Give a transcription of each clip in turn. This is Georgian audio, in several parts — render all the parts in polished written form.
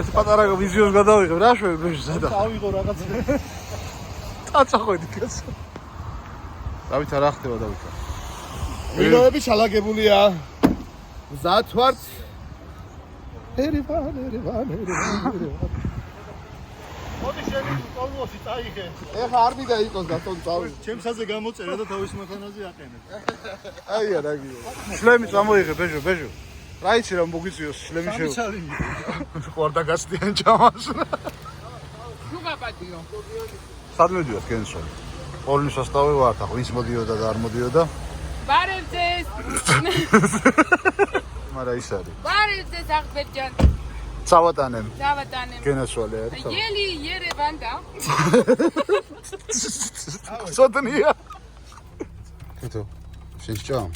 ეს პატარა ვიზიოს გადავიღებ რა შვები ბეჟი სადა ავიღო რაღაც წაწახვედი კაცო დავითა რა ხდება დავითა მინოები ჩალაგებულია მზად ვართ ერევან მოდი შენი კონვოსი წაიღე ეხა არ მინდა იყოს გასწავლ წავი ჩემსაზე გამოწერა და თავის მანქანაზე აყენე აია რა გიო შლემი წამოიღე ბეჟო რა იცი რა მოგიწიოს შლემი შეუ ყორდა გასდიან ჯამას ნუ გაპატიო სად მიდიოთ კენსო ორი სასტავი ვართ ახლა ის მოდიოდა და არ მოდიოდა ბარევძეს მარა ის არის ბარევძეს აღბერჯან წავატანემ გენასვალე არის ელი ერევანდა სოდნია კეთო შეჭამ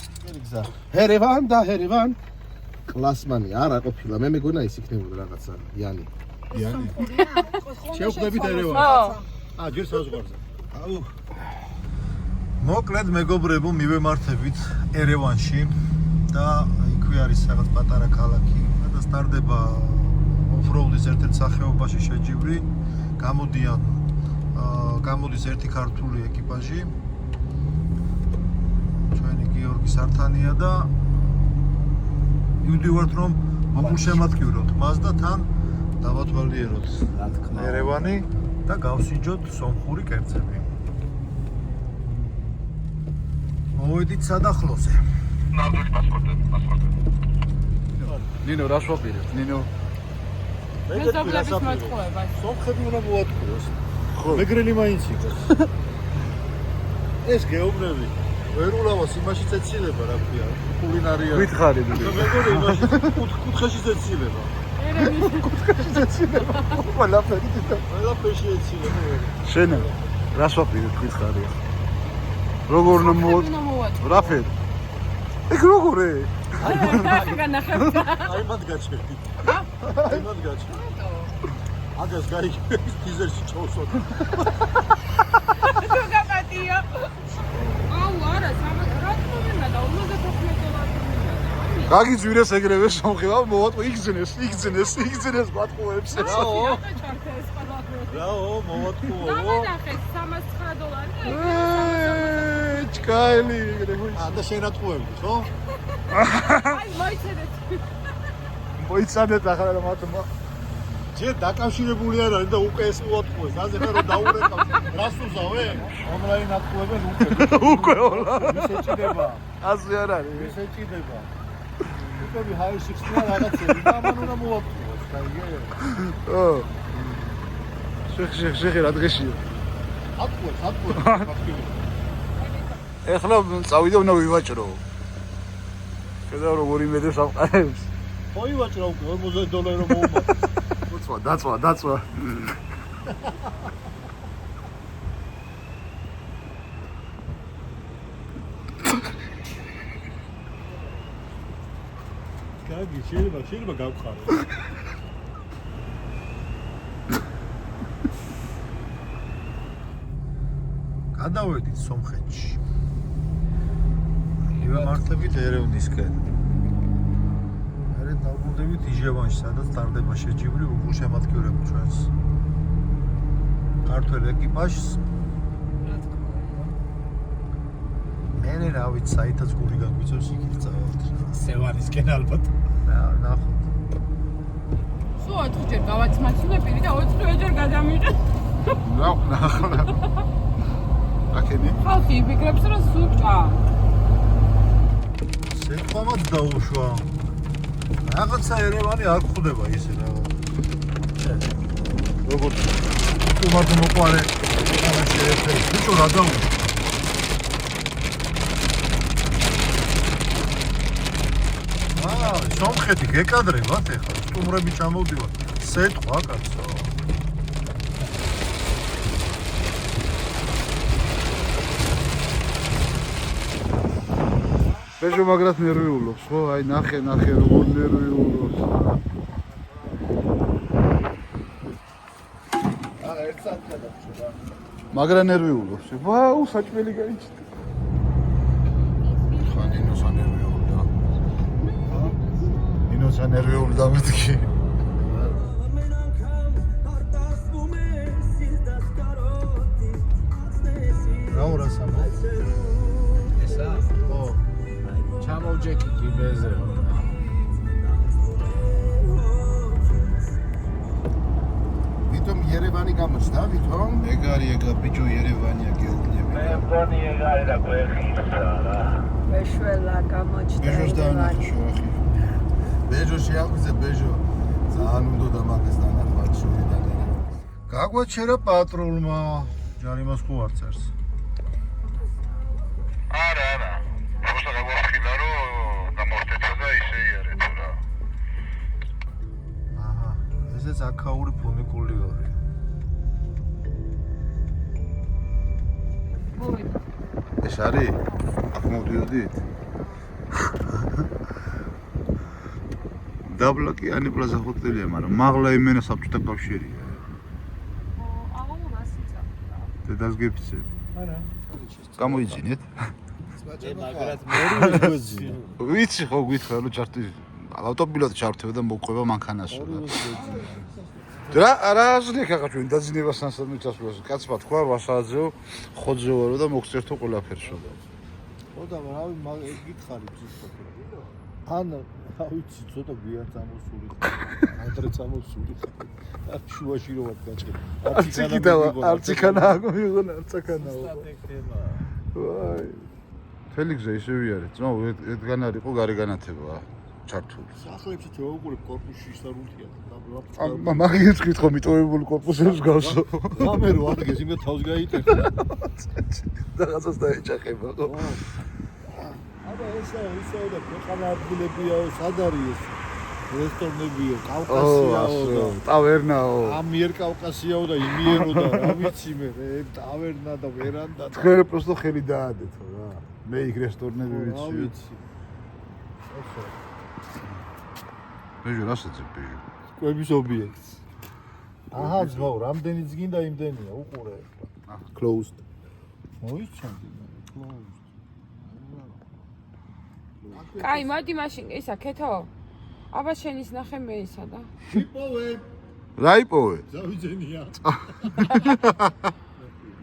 გზა ერევან კლასმანი არა ყოფილა მე მეგონა ის იქნებოდა რაღაცა იანი შევხვდებით ერევანს ჯერ საზღვარზე აუ მოკლედ მეგობრებო მივემართებით ერევანში და იქვე არის რაღაც პატარა ქალაქი და სტარდება ოფროუდის ერთ-ერთ სახეობაში შეჯიბრი გამოდის ერთი ქართული ეკიპაჟი ჩვენი გიორგი სართანია და მივდივართ რომ მოგულშემატკივროთ მას და თან დავათვალიეროთ ერევანი და გავსინჯოთ სომხური კერძები მოვედით სადახლოზე ნამდვილად პასპორტი ნინო რა შევაპირებთ ნინო მეზობლების მოწყობება სომხები უნდა მოატყუოს მეგრელი მაინც იყოს ეს გეოგრაფი ვერ ულავას იმაშიც ეცილება რა ქვია კულინარია გითხარი მეგონა იმაში კუთხეში ეცილება კუთხეში ეცილება ყველაფერი ყველაფერში ეცილება შენ რა შევაპირებთ გითხარია როგორ უნდა მოვატყუო რა ფერი ეგ როგორე აი მანდ გაჩერდი აგას გაიგე ტიზერში ჩავსვათ თუ გაპატიო აუ არა რა თქმა უნდა $50 გაგიძვირეს ეგრევე სომხება მოვატყუო იგზნეს მატყუებს რაო მოვატყუო დამანახეს $309 ჩკაილი ეგრევე და შენატყუებდი ხო აი მოიცადეთ ახლა რა მათმა ჯერ დაკავშირებული არ არის და უკვე ეს უატყუეს აზე ხარ რომ დაურეკავ რას უზავე ონლაინ ატყუებენ უკვე ოლა ისეჭიდება ასე არ არის ისეჭიდება უკვე ჰაი-6-მა რაღაცები და ამან უნდა მოატყუოს გაიგე ო შეხი რა დღეშია ატყუეს ეხლა წავიდა უნდა ვივაჭრო ხედავ როგორ იმედებს ამყარებს ხო ივაჭრა უკვე $40 რომ მოუმატო დაწვა კარგი შეიძლება გავხარო გადავედით სომხეთში მივემართებით ერევნისკენ დავბრუნდებით იჟევანში სადაც სტარდება შეჯიბრი უგულშემატკივრები ჩვენს ქართულ ეკიპაჟს მე რა ვიცი საითაც გული გაგვიწევს იქით წავალთ სევანისკენ ალბათ ნახოთ სულ 4 ჯერ გავაცმაცულები და 20 ჯერ გადამიღე ნახლა აკენი ხალხი იფიქრებს რომ სუჭა სიტყვამაც დაუშვა რაღაცა ერევანი არ გვხვდება ისე რა როგორც უმარტო მოყარე რაღაცა ერევანი ბიჭო რა დაუშვა სომხეთი გეკადრებათ ეხლა სტუმრები ჩამოვდივართ სეტყვა კაცო ბეჟო მაგრად ნერვიულობს ხო აი ნახე როგორ ნერვიულობს ერთ საათი გადაჭრა მაგრა ნერვიულობს ვაუ საჭმელი გაიჭდა ნინოსა ნერვიულდა მეთქი ჩეკი იმეზე. ვითომ ერევანი გამოჩნდა, ვითომ? ეგ ბიჭო ერევანია გეუბნები. მე მგონი ეგ არის და გვეხისა რა. ბეშველა გამოჩნდა. ბეჟოს დაანახე შორახი. ბეჟო შეაღვიძე ბეჟო. ძალიან უნდა მაგას დაანახვა შორიდან. გაგვაჩერა პატრულმა. ჯარიმას ხო არ წერს. არა. просто გაგვახილა რომ დამორტეცა და ისე იარეთ რა. აჰა. ესეც აქაური ფუნიკული ორი. ეს არის? აქ მოვდიოდით? დაბლოკიანი პლაზა ჰოტელია, მაგრამ მაღლა იმენა საბჭოთა კავშირია. დედას გეფიცე. არა. გამოიძინეთ? მაგრამ მორი გვეძინა. ვიცი ხო გითხრა რომ ჩარტი ავტოპილოტი ჩართება და მოყვება მანქანასო რა. რა აზრი ხა ჩვენ დაძინება სანსამი ჩასვლას. კაცმა თქვა 8 საათზეო ხოძზე ვარო და მოგწერთო ყველაფერსო. ხო და რავი ეგ გითხარი ძისხო. ან რა ვიცი ცოტა გვიან წამოსული. ადრე წამოსული. შუაში რომ ვატკაჭე. არციქანა აგმიღონ არცაქანა. ვაი. ფელიქზე ისე ვიარეთ. ძმა ედგან არისო გარი განათება ჩართული. სახლებში ჩაუყურებ კორპუსში ისარუთია და მაგის გითხო მიტოვებული კორპუსებს გავსო. რამე რო ადგეს იმე თავს გაიტეხ. რაღაცას დაეჭახება ხო? აბა ესა და ქვეყანა ადგილებია, სად არის ეს? რესტორნებიო, კავკასიაო და ტავერნაო. ამიერ კავკასიაო და იმიერო და რა ვიცი მე, ტავერნა და ვერანდა. თქვენ просто ხელი დაადეთო რა. მე იქ რესტორნები რა ვიცი. ვიცი. ბეჟო რასაძე ბეჟო. კვების ობიექტს. აჰა, ძმაო, რამდენიც გინდა იმდენია, უყურე. closed. მოიჩანდი, closed. კაი, მოდი მაშინ ისა ქეთო. აბა შენის ნახე მე ისა და. იპოვე, რა იპოვე? ზავიძენია.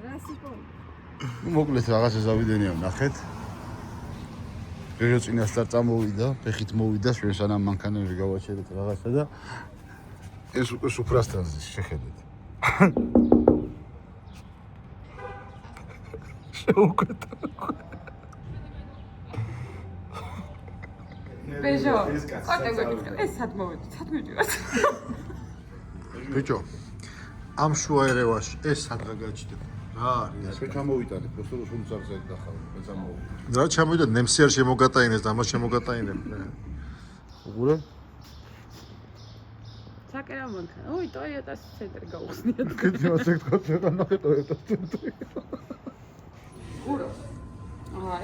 რას იპოვე? მოკლედ რაღაცა ზავიდენია ნახეთ. ბეჟო წინასწარ წამოვიდა, ფეხით მოვიდა, ჩვენ სანამ მანქანები გავაჩერეთ რაღაცა და ეს უკვე სუფრასტრანზე შეხედეთ. შეუკვეთა. ბეჟო, აკეთე გეკითხე, ეს სად მოვედი? სად მივიდივართ? ბიჭო, ამ შუა ერევაში ეს სადღა გაჩნდება. რა არის? მე ჩამოვიტანე, просто რომ სულ წარზე დახავ, მე წამოვიდა. რა ჩამოვიდა ნემსი არ შემოგატაინეს და ამას შემოგატაინებ. უყურე? საკერა მანქანა. ოი, Toyota-ს ცენტრი გაუხსნიათ. კიდე მასეთ ხოთება ნახე Toyota-ს ცენტრი.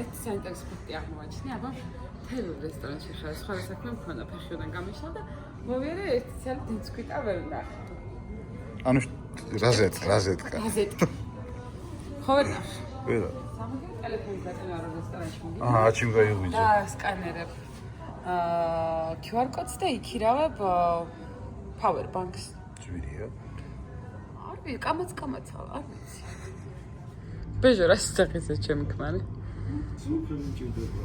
ეს ცენტრის ფაქტი აღმოაჩინე, აბა თელ რესტორანში ხარ, სხვა საქმე მქონდა, ფეხიდან გამიშლა და მოვიარე ერთი ცალი დიცქვიტა ვერ ნახე. ანუ რაზეთ. ხო ვერ ნახე. ვერა. სამაგერ ტელეფონს დაკენა რომ რესტორანში მიდი. აჰა, აჩიმ გაიღვიძე. და სკანერებ QR კოდს და იქირავებ power banks. ძვირია. არ ვიცი, კამაცა, არ ვიცი. ბეჟო რა სწახეზე ჩემი ქმარი? სულფერი ჭირდება.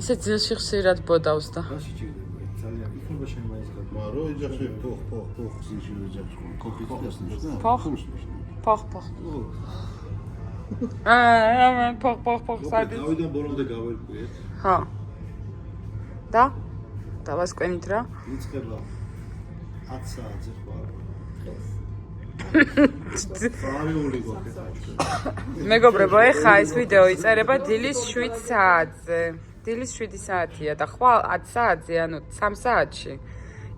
ისე ძილში ხშირად ბოდავს და. რა შეჭირდება? ძალიან იქნება შენ მაინც გაგვი. მარო ეძახე პოხ ზიში ეძახე. კოფის ნიშნა. Poch. Poch, საერთოდ. დავიდან ბოლომდე გავერკვიეთ. ხო. და? დავასკვენით რა? იწყება 10 საათზე ხვალ. არიული გვაქვს. მეგობრებო, ეხა ეს ვიდეო იწერება დილის 7 საათზე. დილის 7 საათია და ხვალ 10 საათზე, ანუ 3 საათში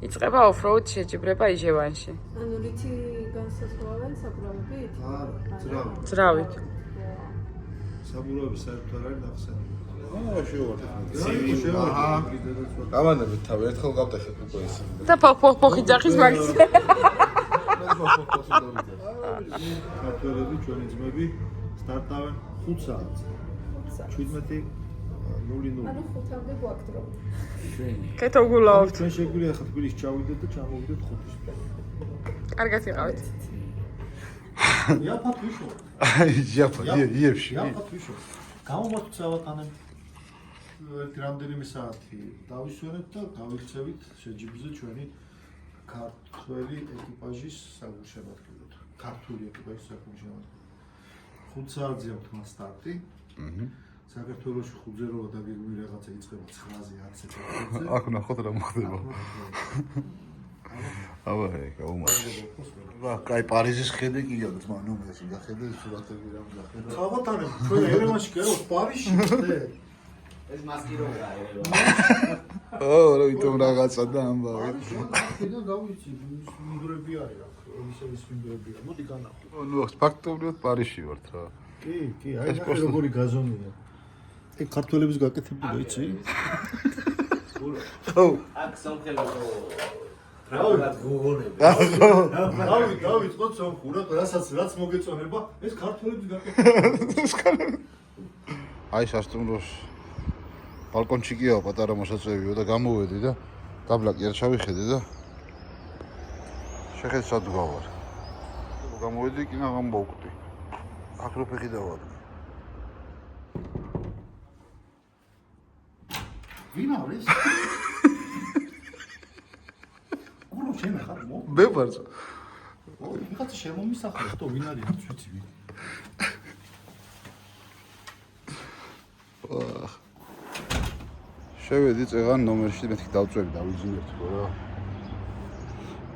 იწყება off-road შეჯიბრება იჟევანში. ანუ რითი განსაზღვრავენ საბურავებით? არა, ძრავით. საბურავი საერთოდ არ არის ნახსენები. აჰა. გამანებით თავი ერთხელ გავტეხეთ უკვე ის. და poch იძახის მაგის. ქართველები ჩვენი ძმები სტარტავენ 5 საათზე. 17:00 ანუ 5-მდე გვაქვს დრო. კეთო გულავთ. ჩვენ შეგვიძლია ახლა თბილისში ჩავიდეთ და ჩამოვიდეთ 5-ის. კარგად იყავით. იაფად ვიშო. აი, იაფად, იებში. იაფად ვიშო. გამომოწევ ავატანებ. რამდენიმე საათი დავისვენებთ და გავიქცევით შეჯიბზე ჩვენი ქართველი ეკიპაჟის საგულშემატკივროდ. ქართული ეკიპაჟის საგულშემატკივროდ. 5 საათზე აქვს მას სტარტი. საქართველოში 5-ზე რო დაგეგმილი რაღაცა იწყება 9-ზე 10-ზე 11-ზე. აქ ნახოთ რა მოხდება. აბა გაუმართლა. კაი პარიზის ხედე კი აქვს მანომეში გახედე სურათები რა გახედე. ხავათანე ჩვენ ერევანში გაიყოს პარიზში ხე. ეს მასკიროა ერევანი. რა ვითომ რაღაცა და ამბავი. და გავიცი ის მინდვრები არის აქ. ისე მინდვრებია. მოდი განახო. ნუ ფაქტობრივად პარიზში ვართ რა. კი, აი ნახე როგორი გაზონია. ეგ ქართველების გაკეთებია, იცი? ხო. აქ სამხელო ტრაპულად გუგონები. დავიწყოთ სამხურად, რაც მოგეწონება, ეს ქართველების გაკეთებია. აი სასტუმროს ბალკონში კი აქვს პატარა მოსაწევიო და გამოვედი და დაბლაკი არ ჩავიხედე და შეხედე სად გავარ. გამოვედი კი ნაღამ მოვკვდი. აქ რო ფეხი დავადგა. ვინ არის? გურო შენ ხარ მო? მე ვარ. ვიღაცა შემომისახა, ხო ვინ არის? არც ვიცი ვინ. შევედი წეღან ნომერში მეთქი დავწვევი დავიძინებთ რა.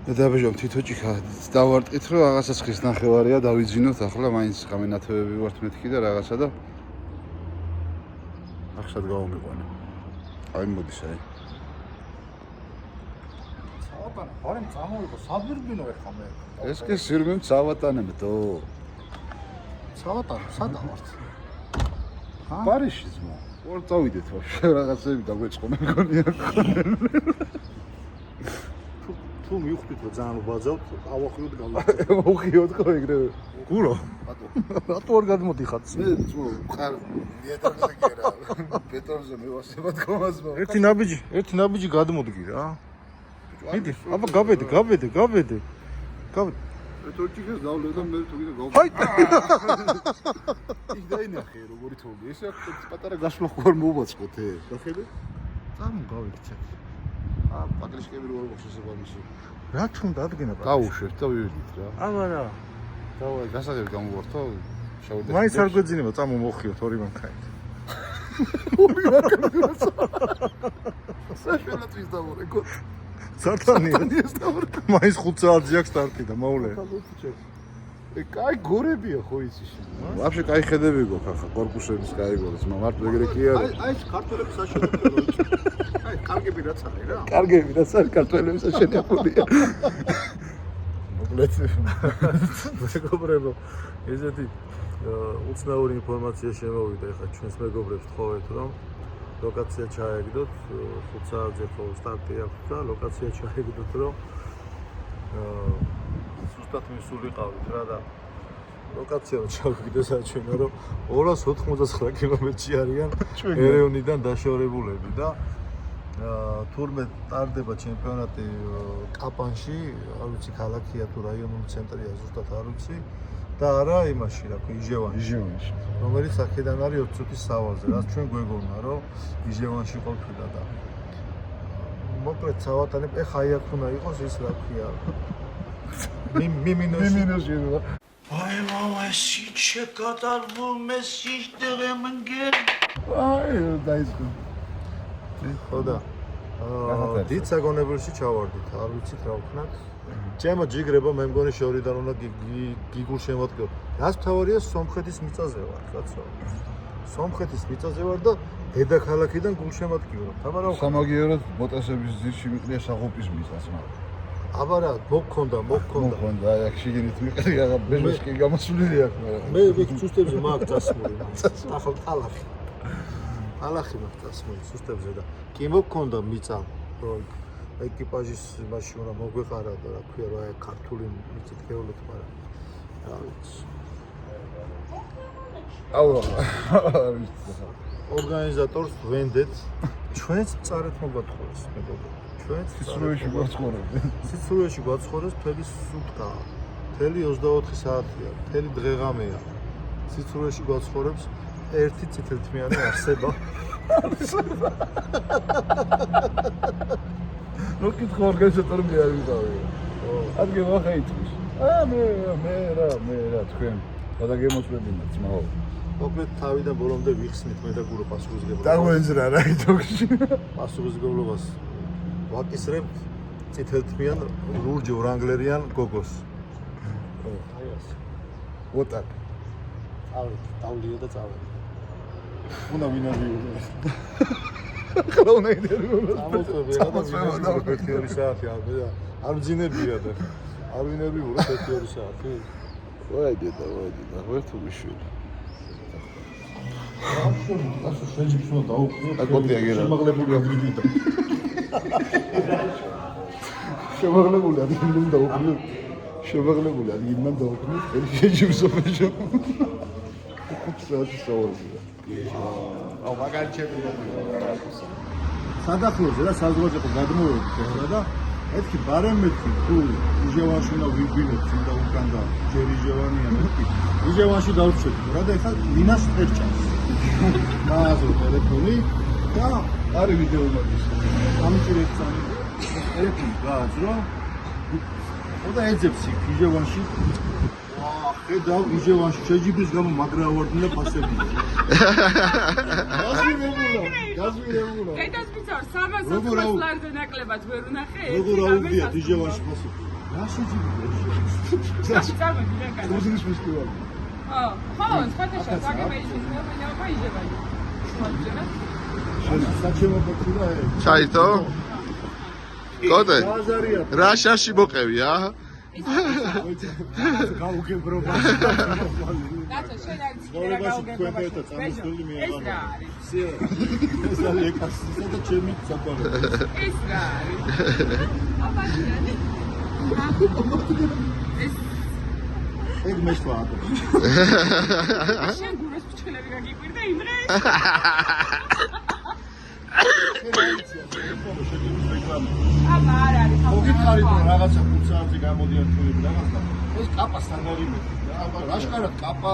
და დაბეჟო თითო ჭიქა დავარტყით რომ რაღაცა ხის ნახევარია დავიძინოთ ახლა მაინც გამენათებები ვართ მეთქი და რაღაცა და ახლა გავამიყვანე. აი მოდის აი. საავატანე, ვარემ წამოვიყო, საბირბინო ეხა მე. ეს კი სირმემ წავატანებდო. საავატანე, სადა ვართ? პარიზში ძმა. ორ წავიდეთ ვაფშე რაღაცები დაგვეწყო მე მგონია. თუ მივხვდით რომ ძალიან უბაძავთ, ავახიოთ გავიხდეთ. მოხიოთ ხო ეგრევე. გურო, ბატო. რატო არ გადმოდიხარ? მე ძმო ხარ დიეტაზე გერა. ბეტონზე მევასება თქომაზმო. ერთი ნაბიჯი გადმოდგი რა. მიდი, აბა გავედი. გავედი. თორჭიქეს დავლე და მე თვითონ გავ. ჰაი! იქ დაინახე როგორი თოგი. ეს აქ პატარა გასვლა ხო არ მოვაწყოთ ე. გახედე? წამო გავიქცეთ. პატრიშკები როგორ მოხსესება მისი. რა თქმა ადგენა. დავუშვებთ და ვივიდით რა. აბა რა. დავაი გასაგები გამოვართო. შევიდეთ. მაინც არ გვეძინება, წამო მოვხიოთ ორი მანქანით. საშუალოთვის დავორეკო. სათანია. მაინც 5 საათზე აქვს სტარტი და მოვლე. კაი გორებია ხო იცი შენ. ვაფშე კაი ხედები გქონდა ხა კორპუსების კაი გორებს, მარტო ეგრე კი არის. აი ეს ქართველების საშუალო. აი კარგები რაც არის რა. კარგები რა სარ ქართველების შეფულია. მოკლედ მეგობრებო, ესეთი უცნაური ინფორმაცია შემოვიდა ხა ჩვენს მეგობრებს თხოვეთ რომ ლოკაცია ჩაეგდოთ 5 საათზე ხო სტარტი აქვს და ლოკაცია ჩაეგდოთ რომ ზუსტად მისულიყავით რა და ლოკაცია ჩავიგდე საჩვენო რომ 299 კილომეტრში არიან ერევნიდან დაშორებულები და თურმე ტარდება ჩემპიონატი კაპანში, არ ვიცი ქალაქია თუ რაიონული ცენტრია ზუსტად არ ვიცი და არა იმაში რა ქვია იჟევანში. რომელიც აქედან არის 20 წუთის სავარზე, რაც ჩვენ გვეგონა რომ იჟევანში ყოფილა და მოკლედ საავატანებ ეხა აი აქ უნდა იყოს ის რა ქვია მიმინოში რა. Ay mama siçe kadar bu mesajlarımın gel. აი დაიწყო. ხო და დიდ საგონებელში ჩავარდით, არ ვიცით რა ვქნათ. ჩემო ჯიგრება მე მგონი შორიდან უნდა გიგულ შემოდგეთ. რაც თავარია სომხეთის მიწაზე ვარ, კაცო. სომხეთის მიწაზე ვარ და დედაქალაქიდან გულშემატკივრო. აბა რა სამაგიეროდ ბოტასების ძირში მიყრია საღუპის მიწას მაგრამ. აბა რა მოგქონდა. აი აქ შიგნით მიყრია რა ბეჟოსკი გამოსვლილი აქვს მაგრამ. მე ვიქ სუსტებზე მაგ წასმული. ახალ ტალახი. ალახი მაგ წასმული სუსტებზე და კი მოგქონდა მიწა რომ ეკიპაჟის იმაში უნდა მოგვეყარა და რა ქვია რა ქართული მიწით გეულოთ მაგრამ რა ვიცი. აუ ორგანიზატორს ვენდეთ ჩვენც წარეთ მოგვაწყურეს მეგობრებო. ჩვენც სიცრუეში გვაცხოვრებდი. სიცრუეში გვაცხოვრეს მთელი სუტკა. მთელი 24 საათია, მთელი დღეღამეა. სიცრუეში გვაცხოვრებს ერთი წითელთმიანი არსება. ნუ კითხო ორგანიზატორი მე არ ვიყავი. ადგე ვახაიტყვის. მე რა თქვენ. და გემოწვებინათ ძმაო. მოკლედ თავიდან ბოლომდე ვიხსნით მე და გურო პასუხისგებლობას. დაგვენძრა რა იტოქში. პასუხისგებლობას ვაკისრებთ წითელთმიან ლურჯ ორანგლერიან გოგოს. ოტაკ. ტავლია და წავედი. უნდა ვინარიულო. ახლა უნდა ინტერვიულო. ამოწევი რა და ვინარიულო 1-2 საათი არ მძინებია და არ ვინარიულო 1-2 საათი. ვაიდე და ვერთ უშვილი. ასე შეჯიბს უნდა დაუყრიო. აკოტი აგერა. შემაღლებული ადგილი და შემაღლებული ადგილი უნდა დაუყრიო. შემაღლებული ადგილი მან დაუყრიო. შეჯიბს ოფეშო. საათი საუბარია. აუ მაგარჩები. სადახლოზე რა საზღვარზე გადმოვედი ხო და ეთქი ბარემეთქი თუ იჟევანში უნდა ვიგვინოთ წინდა უკან და ჯერ იჟევანია მეთქი იჟევანში დავრჩები რა და ეხლა მინას ერჭავს მააზო ტელეფონი და არი ვიდეო მაგის. ამჭირეთ სამი ტელეფონი გააძრო და ეძებს იჟევანში ხედავ იჟევანში შეჯიბრის გამო მაგრაავარდნა პასები გაზვირებულა ედას ვიცარ 300 ლარზე ნაკლებად ვერ ვნახე. როგორ აუგია იჟევანში პასები რა შეჯიბრი წამები რა განა. უზრის ფესტივალი. ხო, სხვადასხვა საგებეიში მეუბნეო გაიჟებაი. საჩემო პოქულა ჩაითო? კოდე? ბაზარია რა შაში მოყევი ა? გაუგებრო დათო შენ არ ცხოვრებაში თქვენ ერთად წამოსული მე ეს რა არის? ეს არის ეკასისა და ჩემი საკვარი ეს რა არის? აბაშიანი. ეგ მეშვა აკო შენ გუროს ფჩხელები გაგიკვირდა იმ დღეს? აბა არ არის. მოგითხარით რომ რაღაცა 5 საათზე გამოდიან ჩვენი რაღაცა ეს კაპა საგარიმე აბა რაშკარად კაპა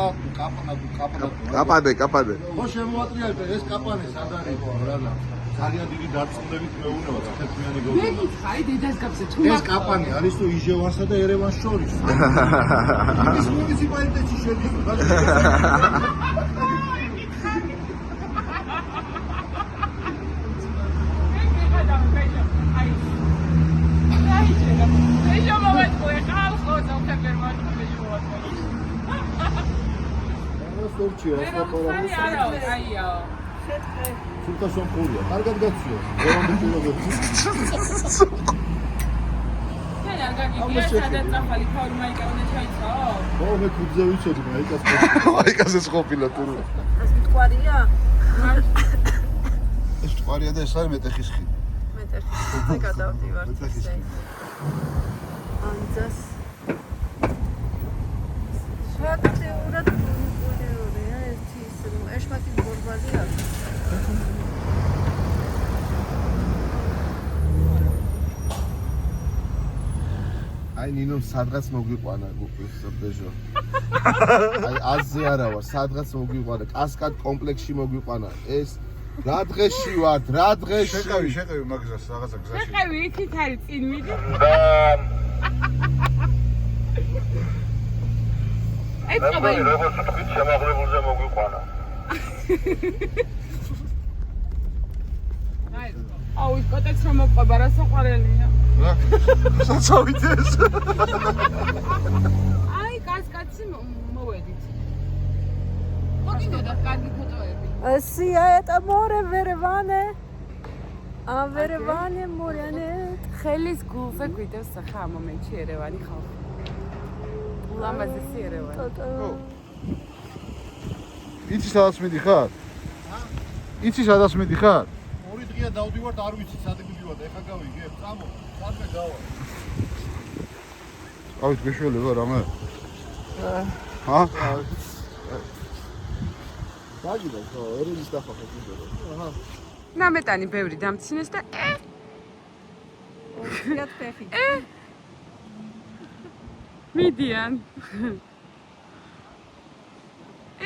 კაპადე. ხო შემოატრიალეთ ეს კაპანე სად არის რა და ძალიან დიდი დარწმუნებით მეუბნება წითელთმიანი მე გოგო გითხარი დედას გაბზე თუ ეს კაპანი არის თუ იჟევანსა და ერევანს შორის ის მუნიციპალიტეტში შედის სორჩია ეს ნაპორამი აიო. სულთა სომხურია კარგად გაცია ზერამდე ფილოგები შენ არ გაგიგია სადაც წახალი თავი მაიკაუნე ჩაიცაო? ხო მე ქუძზე ვიცოდი მაიკას მაიკაზეც ყოფილა თუ. ეს მტკვარია? ეს მტკვარია და ეს არის მეტეხის ხიდი. მეტეხის გადავდივართ მეტეხის ესე. ხიდი. ანძას ფაქტიურად პულირია ერთი ის რომ ეშმაკი ბორბალია. აი ნინო სადღაც მოგვიყვანა გუპის ბეჟო. აი აზზე არა ვარ, სადღაც მოგვიყვანა, კასკად კომპლექსში მოგვიყვანა. ეს რა დღეში ვარ, რა დღეში? შეკევი მაგზას რაღაცა გზაში. შეხევი იქით არის წინ მიდი. ეცობა იმ როგორც თქვით შემაღლებულზე მოგვიყვანა. აუ ის კოტეც რომ მოყვება რა საყვარელია. რა? საცავით ეს. აი კაცკაცი მოვედით. მოგინდოდა კარგი ფოტოები. Sia et amore verevane. Verevane morane. ხელის გულზე გვიდევს ხა ამ მომენტში ერევანი ხალხი. ულამაზესი ერევანი. იცი სადაც მიდიხარ? იცი სადაც მიდიხარ? 2 დღეა დავდივართ არ ვიცი სად მივიდივარ ეხა გავიგე წამო სადმე გავა ავით გეშველება რამე? ჰა? დაგიდა ხო, ერების დახახეთ იმდენად. აჰა. ნამეტანი ბევრი დამცინეს და Fiat ფეხი. მიდიან.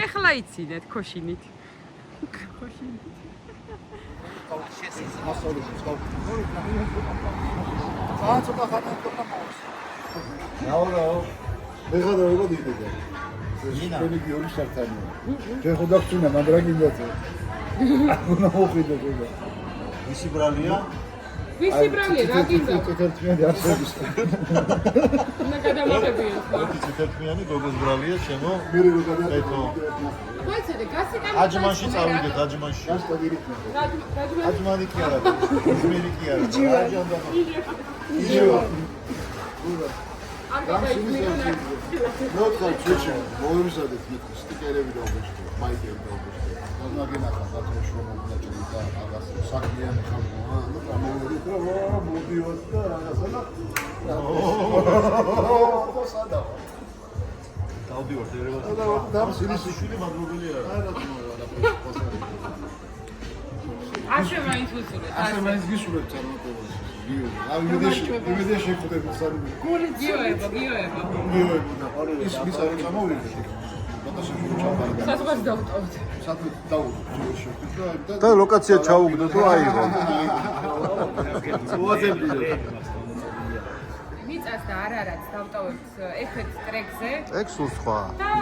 ეხლა იცინეთ ქოშინით. მეხადრობა დიდია. ჩვენი გიორი შარტანია. ჩვენ ხო დაგწუნა, მაგრამ გინდათ. უნდა მოხიდე გოგო. ისი ბრალია? ვისი ბრალია, რა გინდა? წეთერთმიანი არსების. უნდა გადამოხებიო. წეთერთმიანი გოგოს ბრალია, ჩემო. მერე რო გადაიწყო. ეთო. მოიცადე, გასიკამი. აჯმანში წავიდეთ, აჯმანში. აჯმანი კი არა. იზმირი კი არა. იჯევა. არ გადაიწყო. მოხალ ჩეჩე, მოემზადეთ მეთქი სტიკერები დაუბრუნდეთ, მაიკები დაუბრუნდეთ. დაგნაგენახა ბატონშო მომდაჭრი და აღას საქმიანი ხალხია. ნუ გამოვიდეთ რა მოდიოთ და რაღაცა. ო სადა. დავდივართ ერევანში. და სიმისი შვილი მადლობელი არა. არა თქმა უნდა. ასე მაინც ვუსულეთ. ასე მაინც გისურვებ წარმატებას. იმედია შეხვდებით სარული. გიოება. ის მიწარი წამოვიდეთ. სასწაულს დავტოვოთ. საერთოდ დავუდგეთ და ლოკაცია ჩაუგდოთ რომ აიღო. მიწას და არარაც დავტოვებთ ეფექტ ტრეკზე ეგ სულ სხვა. და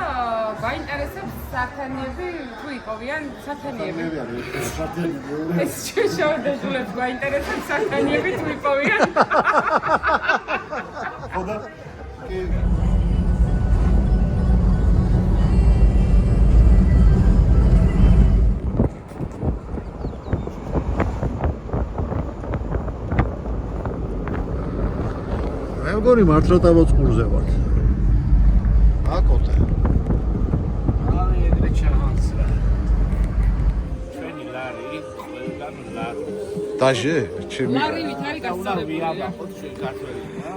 გაინტერესებს სათანიები თუ იყოვიან სათანიები. ეს შევდეჟულებს გაინტერესებს სათანიები თუ იყოვიან. ხოდა კი მე მგონი მართლა დავოწყურზე ვართ. აკოტე. აი ეგრე ჩავანცრა. ჩვენი ლარი, ყველგან ლარი. დაჟე ჩემი ლარივით არის გასწორებული. ვიაბახოთ ჩვენ ქართველები რა.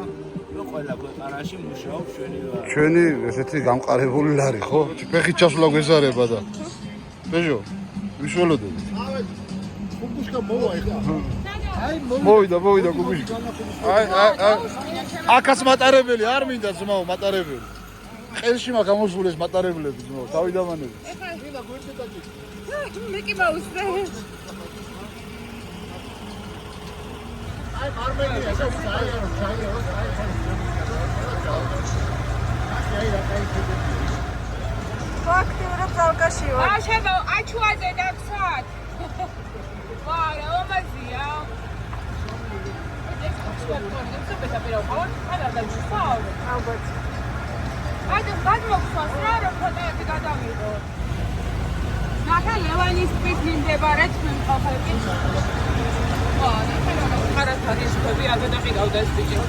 ნუ ყველა ქვეყანაში მუშაობს ჩვენი ლარი. ჩვენი ესეთი გამყარებული ლარი ხო? ფეხით ჩასვლა გვეზარება და ბეჟო ვიშველოდები. ხუბუშკა მოვა ეხლა. მოვიდა გუგუში. აი აკაც მატარებელი არ მინდა ძმაო მატარებელი. ყელში მაგ გამოსულეს მატარებლები ძმაო დავიდამანები. მიკი მაუსზე. ფაქტიურად ზალკაში ვარ. აშება აჩუაზე დაგსვათ. ვარა ომაზია. ეს ხოთქონდებს ბეთაპირა ვყავ, არა დაჩვავ. ალბათ. აი გადმოგხსოვს რა რომ ფოტოები გადავიღო. ნახე ლევანის თვით მიმდებარე თქვენ ხალხები. ხარათ არის ხები აგდაყიდავდა ეს ბიჭი.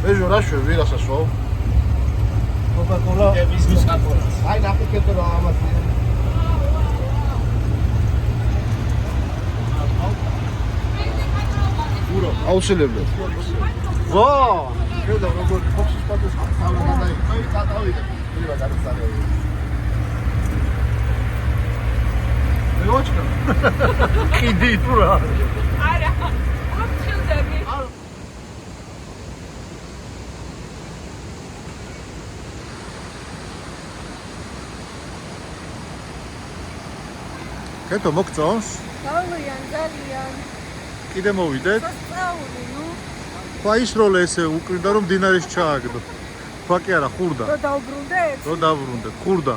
ბეჟო რა შვები რა სასვავ? კოკა-კოლა. ვიზის კაკოლას. აი ნახეთ რა ამათი. აუცილებლად. ვა! შევდა როგორ ფოქსის პატოს ხავდა და აი დატავიდა. ვიღა გადასწავლე. მეოჩკა. კიდი თუ რა. არა. აფჩილდები. კეთო მოგწონს? გავლიან ძალიან. კიდე მოვიდეთ? სასწაული, ნუ. ხა ის როლე ესე უკრიდა რომ დინარის ჩააგდო. ხა კი არა, ხურდა. რო დავბრუნდეთ? რო დავბრუნდეთ, ხურდა.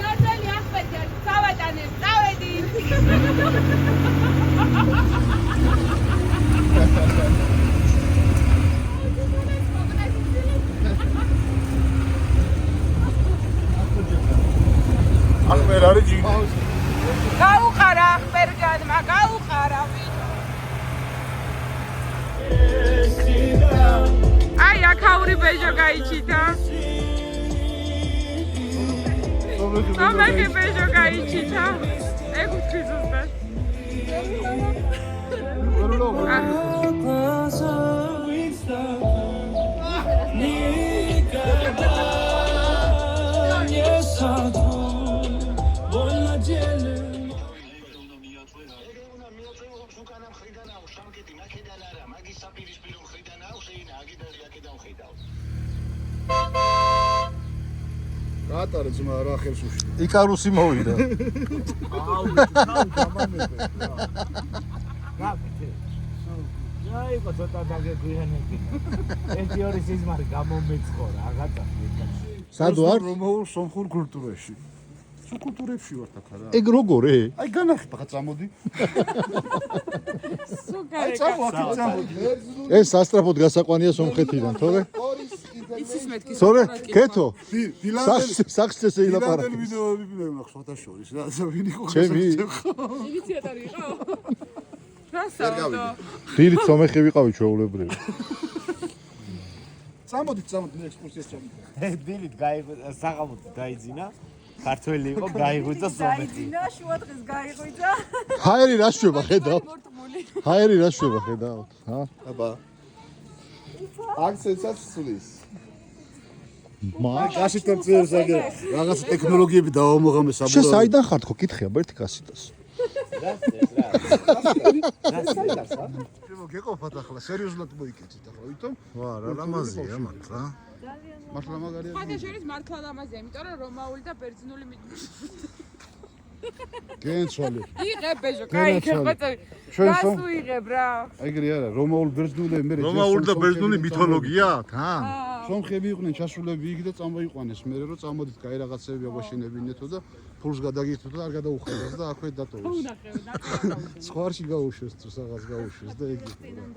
ნატალი ახბეთი არის წავატანე, წავედი. ახმერ არის ჯი. გაუყარა ახბერგანმა, გაუყარა ვინ. აი აქაური ბეჟო გაიჩიტა. სამექი ბეჟო გაიჩიტა. ეგ ვთქვი ზუსტად. ჩატარე ძმა რა ხელს უშლი. იკარუსი მოვიდა. აუ, თავ გამანებე. გაკეთე. აი, ცოტა დაგეგვიანები. ეთიორი სიზმარი გამომეწყო რაღაცა. სად ვარ? რომაულ სომხურ კულტურაში. სულ კულტურებში ვართ აქ რა. ეგ როგორე? აი განახება ხა წამოდი. სუკარი წამოდი. ეს სასტრაფოდ გასაყვანია სომხეთიდან, თორე? ისის მეთქი თორე? კეთო. დილანდელი სახსე შეილაპარაკე. დილანდელი ვიდეოები ვინმე ხოთა შორის რა ვინ იყო ჩემი ინიციატორი იყო. რა საერთო? დილით სომეხი ვიყავი ჩვეულებრივი. წამოდი ექსკურსიას წამოდი. დილით საღამოთი დაიძინა. ქართველი იყო, გაიღვიძა სომეხი. დაიძინა, შუა დღეს გაიღვიძა. ჰაერი რა შვება ხედავ? ჰაერი რა შვება ხედავ? ჰა? აბა. აქცენტსაც სulis. კასიტა წერს აგე რაღაც ტექნოლოგიები დავამოღამე შენ საბურავად. საიდან ხარ თქო კითხია ბერთი კასიტას. შემო გეყოფათ ახლა სერიოზულად მოიკეთეთ ახლა ვითომ? ვა რა ლამაზია მართლა. მართლა მაგარია. ხათა შორის მართლა ლამაზია, იმიტომ რომ რომაული და ბერძნული გენცვალე. იღებ ბეჟო, კაი, ხოწე. ჩვენ რას სომ უიღებ რა? ეგრე არა რომაულ ბერძნული მე რომაული და ბერძნული მითოლოგია აქვს, ჰა? სომხები იყვნენ ჩასულები იქ და წამოიყვანეს მე რომ წამოდით კაი რაღაცები აღვაშენებინეთო და ფულს გადაგიხდო და არ გადაუხადას და აქვე დატოვეს. სხვარში გაუშვეს თუ რაღაც გაუშვეს და ეგ იყო.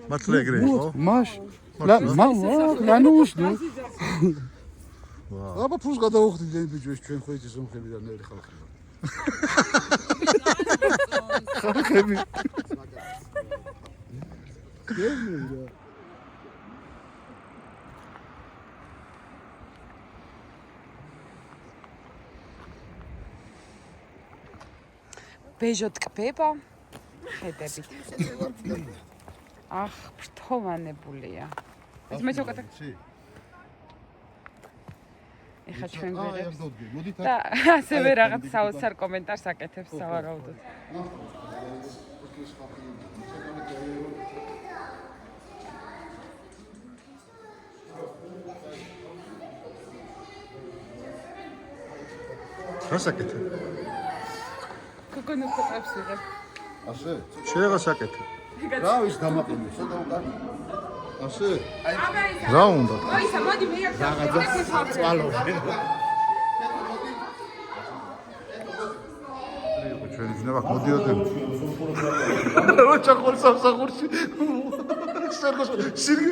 მართლა ეგრე იყო? მაშ ლანუსნუ აბა ფულს გადაუხდით და ბიჭო ჩვენ ხო იცი სომხებიდან ნერი ხალხი ვარ. ხალხები გემია ბეჟო ტკბება ხედებით. ახ, ფრთოვანებულია. ეს მე უკეთ ეხა ჩვენ გვერდებს მოდით და ასევე რაღაც საოცარ კომენტარს აკეთებს სავარაუდოდ. რა საკეთე? გოგონა ფოტოებს ვიღებ. ასე შეიძლება საკეთე. რა ის დამაყენე ცოტა უკან ასე რა უნდა? მოისა, მოდი მე აქ რაღაცა წყალობენ. ჩვენი ძნება მოდიოდები რა ჩახორ სამსახურში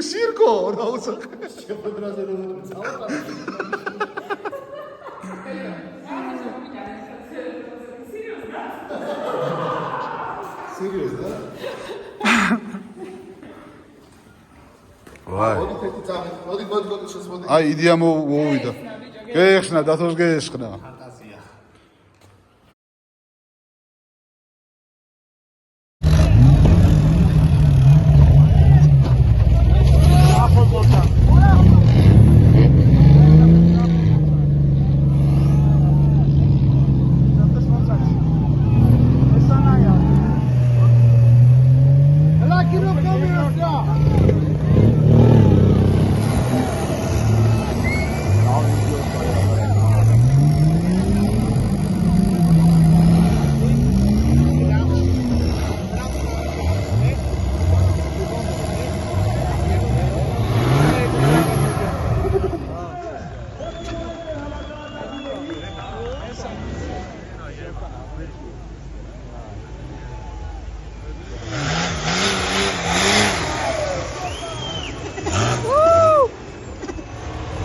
სირკო რა უცხო შეხვედრაზე რომ წავყავ სერიოზ და ვაი მოდი შესმოდი აი იდეა მოვიდა გეეხსნა დათოს გეეხსნა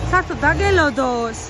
სართო დაგელოდოს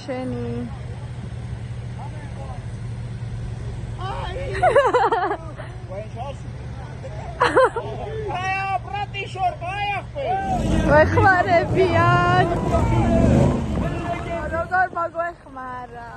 შენი ვეხმარებიან როგორ მოგვეხმარა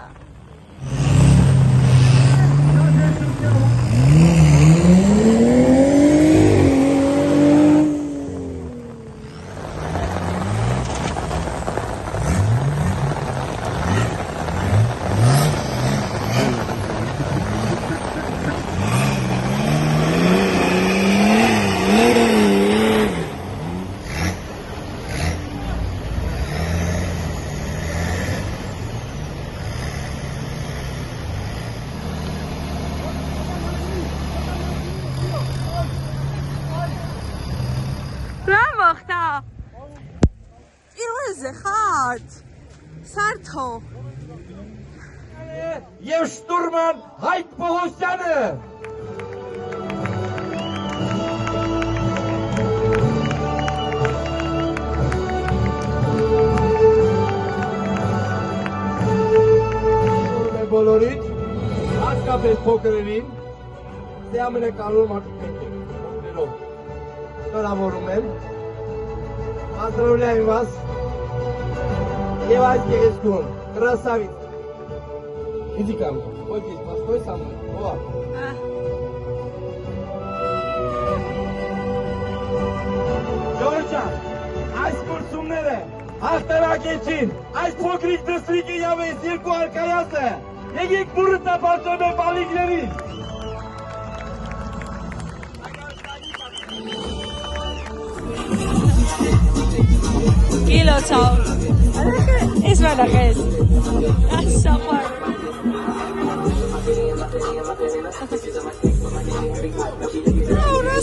Sarto. Եվ շտուրման Հայկ Պողոսյանը։ Բոլորից, հատկապես փոքրերին, դե ամենակարևոր մարդիկ եք։ Շնորհավորում եմ։ Поздравляем вас. Я вас приветствую. Красавица. Иди ко мне. Вот здесь, постой со мной. Вот. Ժողովուրդ, այս կուրսումները հաղթանակեցին։ Այս փոքրիկ դստրիկի явեց երկու արքայազը։ Եկեք բուրը տապացում են բալիկներին։ Kilo ciao. Es verdad que es. Ahora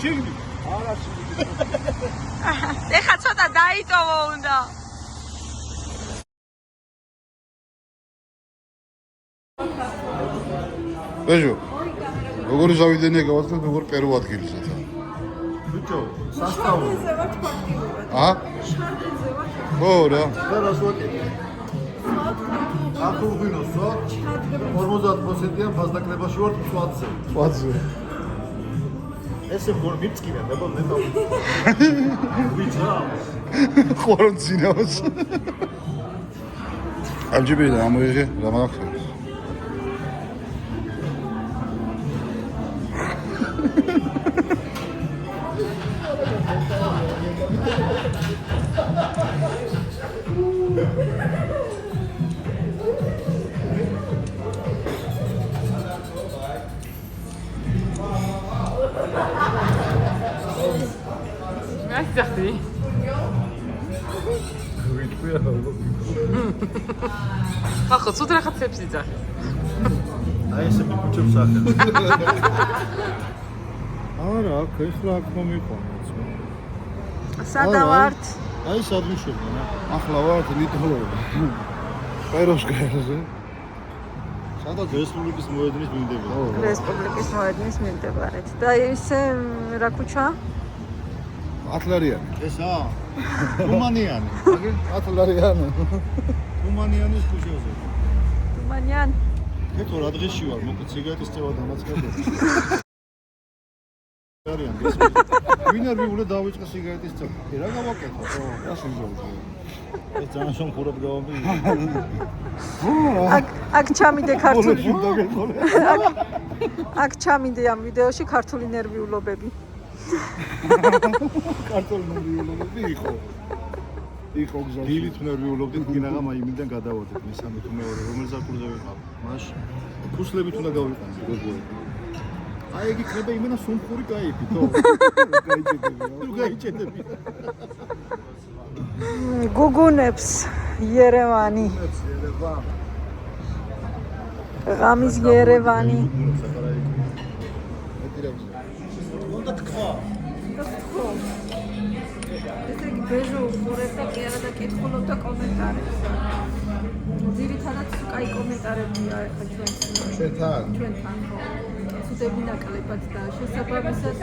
შეგდი. ეხა ცოტა დაიტოვო უნდა. ბეჟო. როგორი ზავიდენია გავაცნოთ, როგორ პერუ ადგილისათა. ბიჭო, სასწაული. აა? ო რა. და რას ვაკეთე? ახურ ღვინოსო 50%-იან ფასდაკლებაში ვარ წვათზე. ვაძე. ესე მგონი მიწკინა და ნეტა. ვიცა. ხორონცინავს. ამჯერად ამოიღე რა მაქვს? ნახტი. ხახო ცუდ რაღაცებს იძახი. აი ესე მიკუჩებს ახლა. არა, აქ ეხლა აქ მომიყვანეთ. სადა ვართ? აი სად მიშობენ? ახლა ვარ ნიტოლო. პეროს გაერზე. სადაც რესპუბლიკის მოედნის მიმდებარედ. რესპუბლიკის მოედნის მიმდებარედ. და ისე რა ქუჩა? ატლარიანი. ესა? თუმანიანი. აგე ატლარიანი. თუმანიანის ქუჩაზე. თუმანიან. ეთო რა დღეში ვარ, მოკლედ სიგარეტის წევა დამაწყებია. არიან ეს. ვინ არ ვიულე დავიწყე სიგარეტის წევა. რა გავაკეთო? რა სიმბოლოა? ეს ძალიან შონქურად გავამბი. აქ ჩამიდე ქართული. აქ ჩამიდე ამ ვიდეოში ქართული ნერვიულობები. კარტული ნერვიულობები იყო. იყო გზაში. დილით ნერვიულობდით, გინაღამ აი იმიდან გადავოდეთ მესამე თუ მეორე, რომელ ზაფხულზე ვიყავ. მაშინ ფუსლებით უნდა გავიყანო გოგოები. აი ეგ იქნება იმენა სომხური кайფი, თო? გაიჭედები. გუგუნებს ერევანი. ღამის ერევანი. უნდა თქვა. ესე იგი ბეჟო უყურებდა კი არა და კითხულობდა კომენტარებს. ძირითადად კაი კომენტარებია ახლა ჩვენს ჩვენთან ხო. ცუდები ნაკლებად და შესაბამისად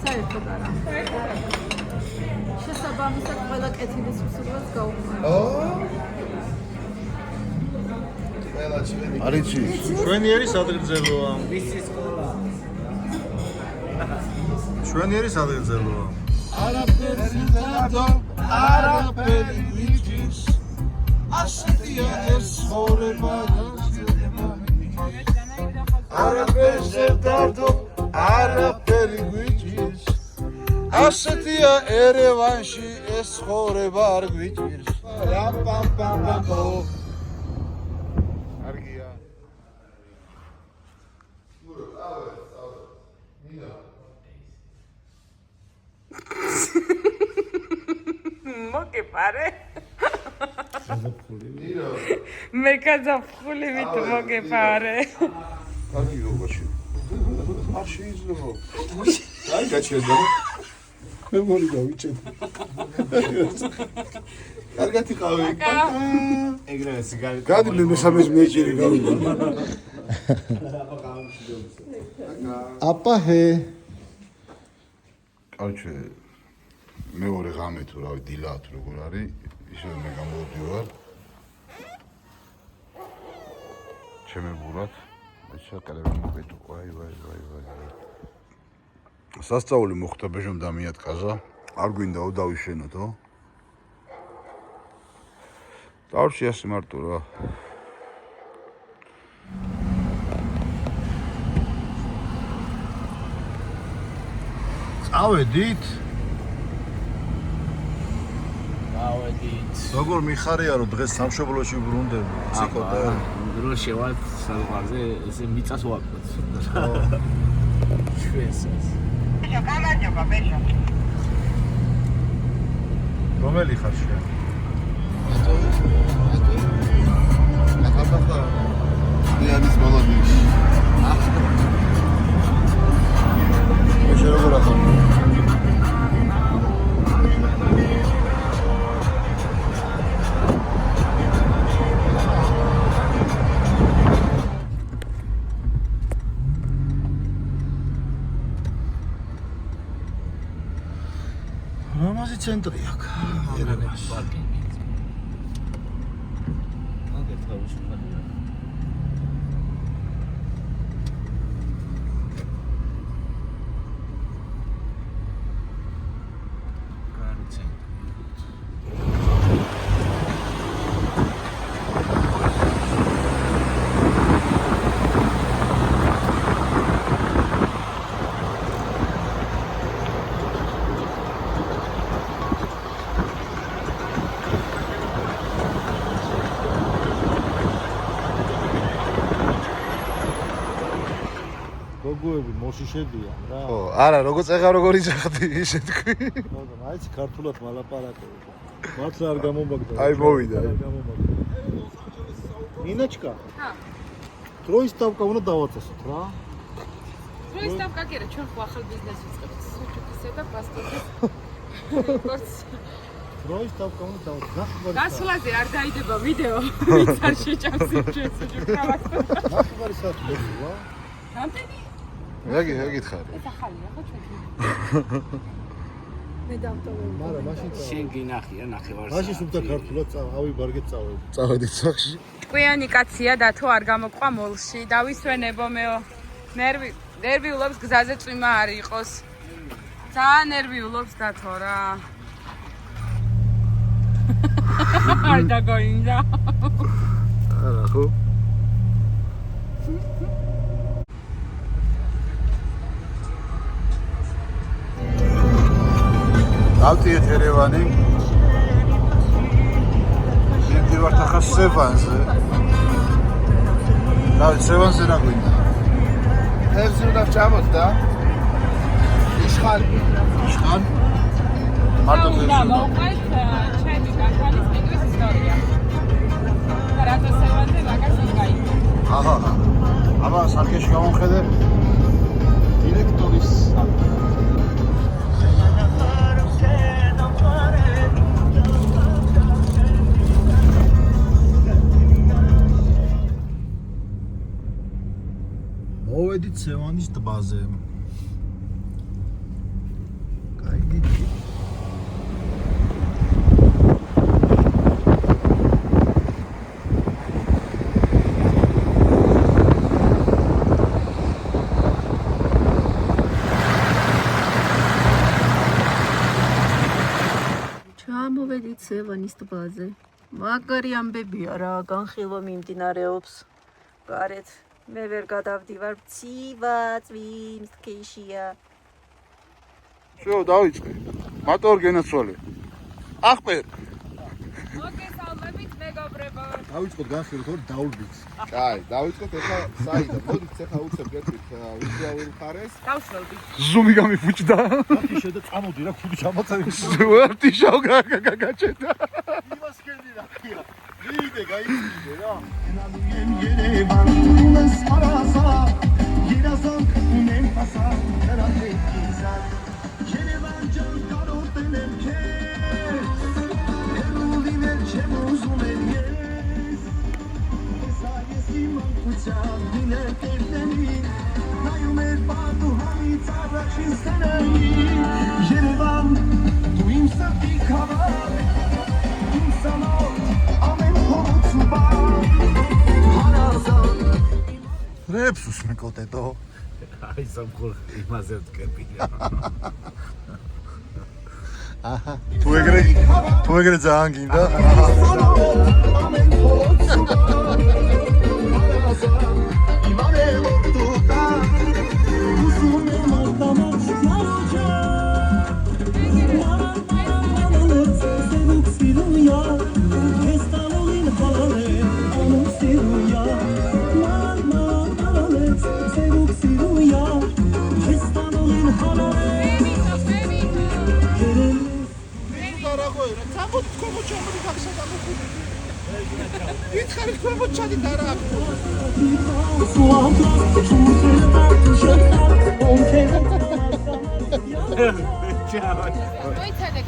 საერთოდ არა. შესაბამისად ყველა კეთილის უსურველს გაუქმებთ. არიცი. შვენიერი სადღერძელოა. მისი სკოლა. შვენიერი სადღერძელოა. არაფერი დადო, არაფერი ვიჭის. ასეთია ეს ცხოვრება. არაფერზე დადო, არაფერი ვიჭის. ასეთია ერევანში ეს ცხოვრება არ გვიჭირს. რაპამპამპამპო. არგია. მოგეპარე? მე კაზაფხული ვით მოგეპარე. კარგი როგორში. არ შეიძლება. აი გაჩერდა. მე მორი გავიჭედე. კარგად იყავი. ეგრევე სიგარეტი. გადი მე მესამეს მეჭირი გავიგო. აპაჰე. კარჩე მეორე ღამე თუ რავი დილა თუ როგორ არის, ისე მე გამოვდივარ. ჩემი ბურად შეკალები მოგეთო. ვაი. სასწაული მოხდა ბეჟომ დამიატკაზა. არ გვინდაო დავიშენოთო. დავში ასე მარტო რა. წავედით? ავედით. როგორ მიხარია რომ დღეს სამშობლოში ბრუნდები? ციკოდა. დროში ვარ საზღვარზე, ესე მიწას ვაკეთებ. ჩვენსაც. გამარჯობა ბეჟო. რომელი ხარ შენ? ცენტრი აქ ერევანში. გოგოები მოშიშებიან რა. ო, არა, როგორ წეღა როგორ იძახდი, ისე თქვი. მაგრამ აიც ქართულად მალაპარაკები. მართლა არ გამომაგდა. აი, მოვიდა. არ გამომაგდა. ნინაჩკა. ხა. დროის დავკა უნდა დავაწესოთ რა. დროის დავკა კი არა, ჩვენ ხო ახალ ბიზნესს ვიწყებთ. სუჩუკისა და პასპორტის. დროის დავკა უნდა დავაწესოთ. გასვლაზე არ დაიდება ვიდეო. ვიც არ შეჭამს ჩვენ სუჩუკრავას. ნახევარი საათი მოვიდა. რამდენი? რა გითხარი? ეს ახალია ხო ჩვენ? მე დავტოვე. მაგრამ მაშინ შენ გინახია ნახევარ მაშინ სულთა ქართულად ავიბარგეთ წავედი. წავედით სახში. ჭკვიანი კაცია და თუ არ გამოყვა მოლში, დავისვენებო მეო. ნერვიულობს გზაზე წვიმა არ იყოს. ძალიან ნერვიულობს დათო რა. არ დაგოინდა. არა ხო? დავდიეთ ერევანი. მივდივართ ახლა სევანზე. დავით სევანზე რა გვინდა? თევზი უნდა ვჭამოთ და იშხან. იშხან? მარტო თევზი უნდა. მოვყვეთ ჩემი კანკანის მიგვის ისტორია. და რატო სევანზე მაგას იგაი. აჰა. აბა სარკეში გამომხედე. დირექტორის მოვედით სევანის ტბაზე. კაი ჩამოვედით სევანის ტბაზე. მაგარი ამბებია რა, განხილვა მიმდინარეობს. გარეთ მე ვერ გადავდივარ, ცივა წვიმს ქეშია. შო დავიწყე. მოტორ გენაცვალე. ახპერ. მოგესალმებით მეგობრებო. დავიწყოთ განხილვა თორე დაულბიც. კაი, დავიწყოთ ახლა საიდან. მოდით ახლა უცებ გეტყვით ვიზუალურ ხარეს. დავსველდი. ზუმი გამიფუჭდა. ისე და წამოდი რა ხუთი ჩამოწევი. ვერტი შავგაგაგაჩედა. იმას კენდი რა ხია. ვიდე გაიწვიდე რა. რებს უსმეკოტეტო. აი სამხურ იმაზე ვტკეპია. აჰა. თუ ეგრე ძალიან გინდა.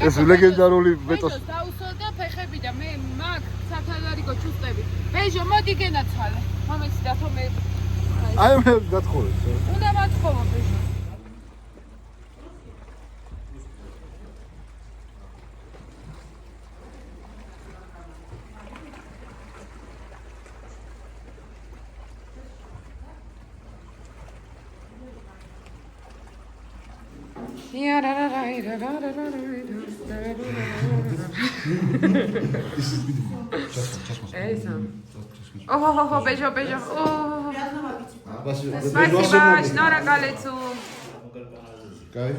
ეს ლეგენდარული ბეტოს დაუსველ და ფეხები და მე მაგ საფალარიკო ჩუსტები. ბეჟო მოდი გენაცვალე. მომეცი და თო მე აი მე გათხოვე. უნდა მათხოვო ბეჟო. Ого, бежо. Спасибо, шнора колецу. კაი.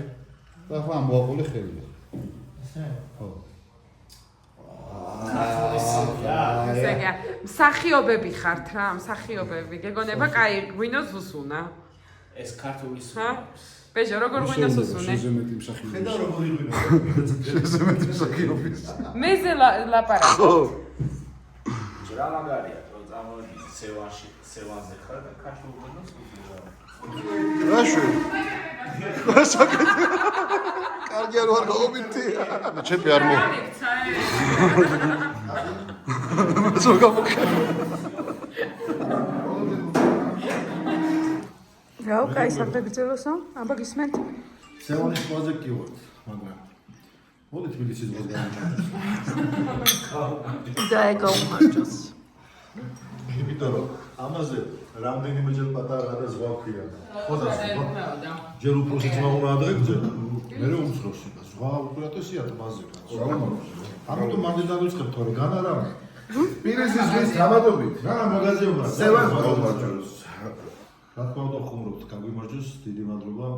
და ხო ამოაყოლე ხელი. ხო. ზეგა, მსახიობები ხართ რა, მსახიობები. გეგონება, კაი, გვინოს უსუნა. ეს ქართულის ჰა? ბეჟო, როგორ გვინოს უსუნე? შეზემეთი მსახიობი. ხედა როგორ იყვინო. შეზემეთი მსახიობი. მეზე ლაპარაკო. ხო. რა მაგარია, რომ წამოვიდი სევანზე ხარ და ქართულ გონოს უსულა. რაში? კარგი არ ვარ გაობინთი. ჩემი არ მო. ზოგ გამოგხარ. რაო, კაი, საფრთხებიძელოსო? აბა გისმენთ? სევანის ყველაზე კი ვარ, მაგრამ მოდი თბილისის დღეს გამოვიდეს. და ეგ გაუმარჯოს. იმიტომ რომ ამაზე რამდენიმეჯერ პატარა და ზღვა ქვია. ხო და ზღვა. ჯერ უფროსი ძმა უნდა ადრეგძე. მე რომ უმცროსი და ზღვა უპირატესია თბაზე. ამიტომ მანდ დავიწყებ თორე განარა. პირისის ვის გამადობით. რა მაგაზიობა. სევანს გამარჯოს. რა თქმა უნდა ხუმრობთ, გაგვიმარჯოს, დიდი მადლობა.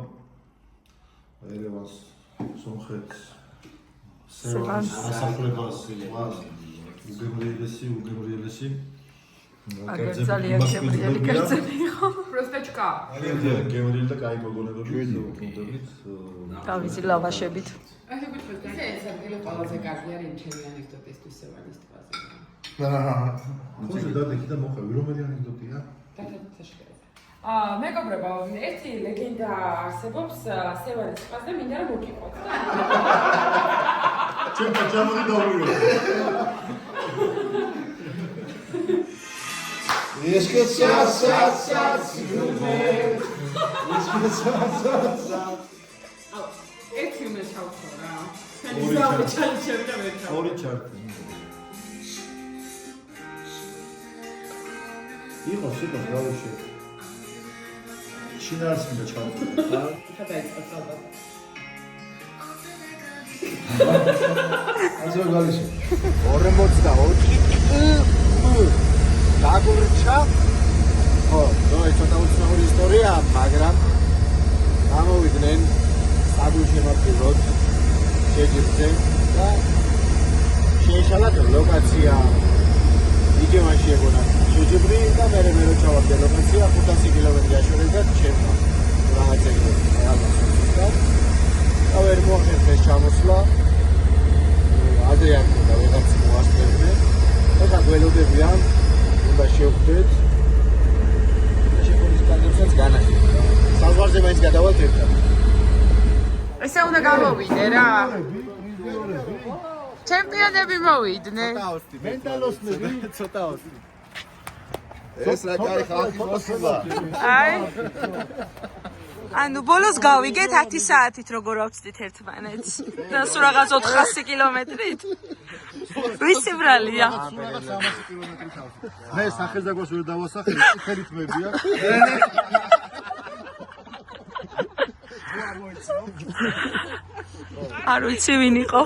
ერევანს, სომხეთს, სევანს, ასაფრებას, ზღვას, უგემრიელესი. აგერ ძალიან გემრიელი კერძები იყო. პროსტეჩკა. ძალიან გემრიელი და კაი მოგონებები ვუყურდებით. თავისი ლავაშებით. ასე გითხრათ, ეს ადგილი ყველაზე კარგი არის ჩემი ანეკდოტისთვის სევანის თვალზე. ხოზე დადეკი და მოყევი, რომელი ანეკდოტია? მეგობრებო, ერთი ლეგენდა არსებობს სევანის თვალზე, მინდა რომ მოგიყვოთ. ჩემ ჯამური დავურო. ეს კი ერთი უნდა ჩავხო რა. ორი ჩალჩები. ორი ჩარტი. იყოს გავუშვი. შინაარს მინდა ჩავხო. გადაიწყოთ ალბათ. ასე გალიშე. 42 დაგურჩა. ხო, ზოე ცოტა უცნაური ისტორიაა, მაგრამ გამოვიდნენ საგულშემატკივროდ შეჯიბრზე და შეეშალა ლოკაცია. იგივანში ეგონა შეჯიბრი და მე რო ჩავარდე ლოკაცია 500 კილომეტრი აშორებდა ჩემმა. რაღაცა იყო. და ვერ მოახერხეს ჩამოსვლა. ადრე არ მოდა ვიღაც მოასწრებდა. ეხლა გველოდებიან და შევხვდეთ. შეფონის კადრებსაც განახილეთ. საზღვარზე მაინც გადავალთ ერთად. ესე უნდა გამოვიდე რა. ჩემპიონები მოვიდნენ. მენტალოსნები ცოტა ოსტი. ეს რა კაი ხალხი მოსულა. აი. ანუ ბოლოს გავიგეთ 10 საათით როგორ ავწდით ერთმანეთს. და სულ რაღაც 400 კილომეტრით. ვიცი ბრალია. მე სახელზაგვას ვერ დავასახე, ხელით მებია. არ ვიცი ვინ იყო.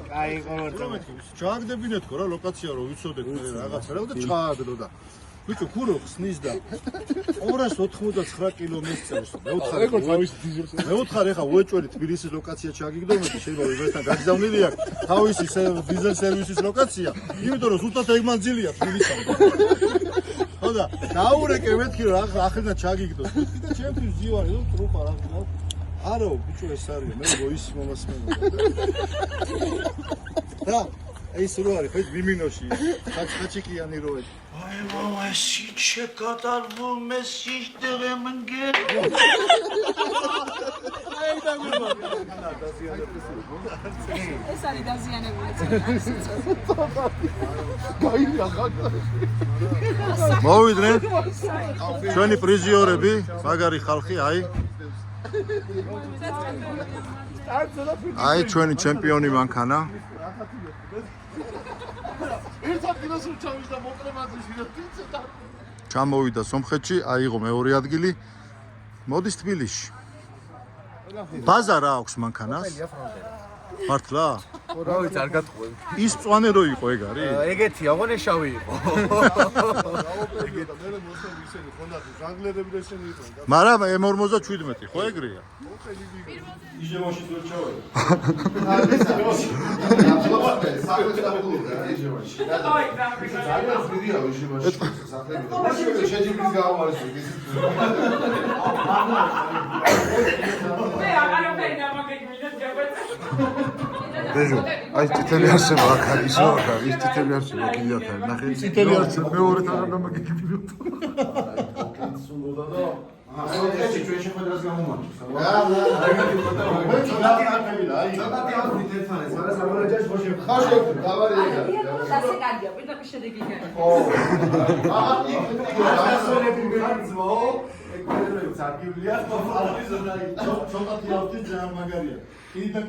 კაი იყო რა. ჩააგდებინეთ ხო რა ლოკაცია რომ ვიცოდეთ რაღაცა რა და ჩააგდო და ბიჭო ქურო ხსნის და 299 კილომეტრს მე ვუთხარი ხა უეჭველი თბილისის ლოკაცია ჩაგიგდომეთ შეიძლება ვერთან გაგზავნილი აქ თავისი დიზელ სერვისის ლოკაცია იმიტომ რომ ზუსტად ეგ მანძილია თბილისთან ხო და დაურეკე მეთქი რომ ახრიდან ჩაგიგდოს და ჩემთვის ზივარი რომ ტრუპა რა არო ბიჭო ეს არის მე ვოისი მომასმენო რა ეს რო არის ხო მიმინოში ხაჩიკიანი როეთ აი მამა სიჩე კატალბო მესიშტერე მენგე აი დაგუმა ეს არის დაზიანებული. მოვიდნენ ჩვენი პრიზიორები მაგარი ხალხი აი ჩვენი ჩემპიონი მანქანა ჩამოვიდა სომხეთში, აიღო მეორე ადგილი. მოდის თბილისში. ბაზა რა აქვს მანქანას? მართლა? რავი, არ გატყუებ. ის მწვანე რო იყო ეგ არის? ეგეთი აღონე შავი იყო. მაგრამ M57 ხო ეგრეა? იჟევაში ვერ ჩავედი. ძალიან ძვირია იჟევაში სახლები. შეჯიბრის გაავარეს ის. მე აღარაფერი დამაგეგმინა ჯაბაცა. ბეჟო, აი თითელი არსება აქ არის, ისო აქ არის, ის თითელი არსება კიდე აქ არის. ნახე, წითელი არსება მეორე თაღა დამაგეგმილო. სულოდა და ეს ჩვენ შეხვედრას გამომართვს.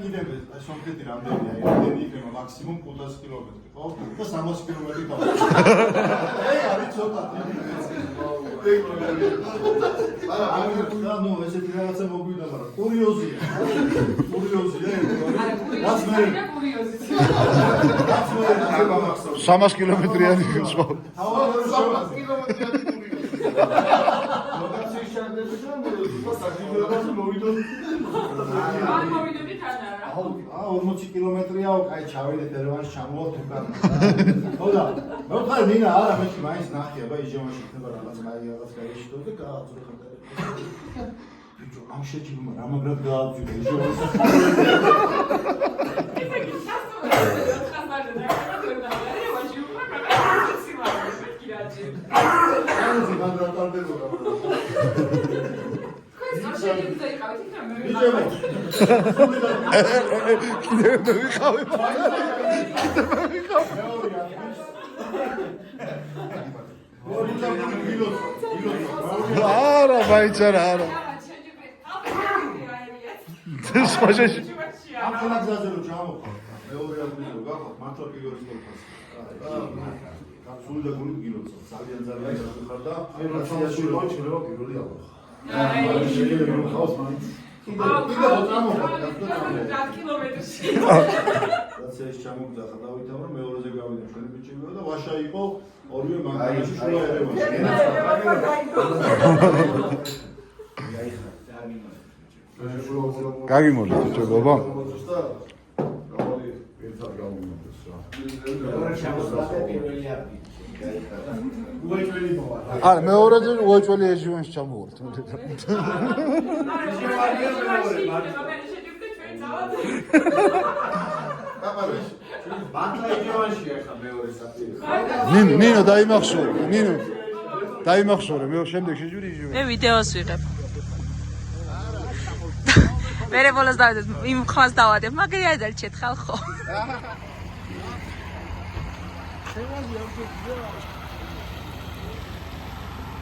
კიდე სომხეთი რამდენია? იმდენი იქნება მაქსიმუმ 500 კილომეტრი, ხო? და 60 კილომეტრი დავარ. აი, არის ცოტათი. ნუ ესეთი რაღაცა მოგვიდა, მაგრამ კურიოზია. კურიოზია. რაც მე კურიოზია. რაც მე გამახსოვს. 300 კილომეტრიანი სხვა. 300 კილომეტრიანი კურიოზია. აა 40 კილომეტრია, კაი ჩავიდეთ ერევანში ჩამოვართ უკან. ხო და მე ვთქვი მინა არა მე მაინც ნახია ბა იჟევაში ხდება რაღაც გაიაშტო და გააძრახა. ბიჭო ამ შეჭიბმა რა მაგრად გააძვიდა იჟევაში. არა, მაიცა არა. სპაშაში. ამ ხალხზე რო ჩამოხარ. მეორე ადგილზე რო გახარ, მართლა პირველი სწორფას. სულ და გული გილოცო. ძალიან ხარ და რაციაში რო ჩრევა პირველი აღარ. აი, შეიძლება რომ ხავს მაინც. კიდე წამოხარ 10 კილომეტრში. რაც ეს ჩამოგძახა დავითამ რომ მეორეზე გავიდა ჩვენი ბიჭებია და ვაშა იყო ორივე მანქანაში შუა ერევანში. გაგიმოლე ბიჭო ბაბა. არა მეორეზე უეჭველი ეჟივანში ჩამოვართ. ნინო დაიმახსოვრე, ნინო დაიმახსოვრე, მე შემდეგ შეჯვრი იჟივე. მე ვიდეოს ვიღებ. მერე ბოლოს დავიდეთ, იმ ხმას დავადებ, მაგრამ ადარჩეთ ხალხო.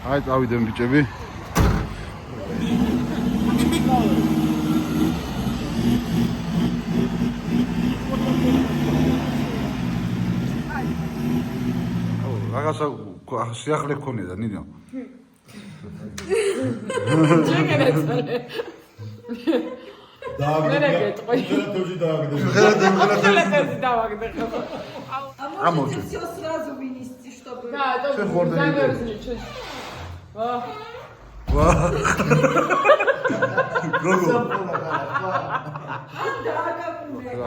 აი წავიდენ ბიჭები. რაღაცა სიახლე გქონია და ნინო. Амоджи. Все сразу вынести, чтобы... Да, это замерзнет чуть.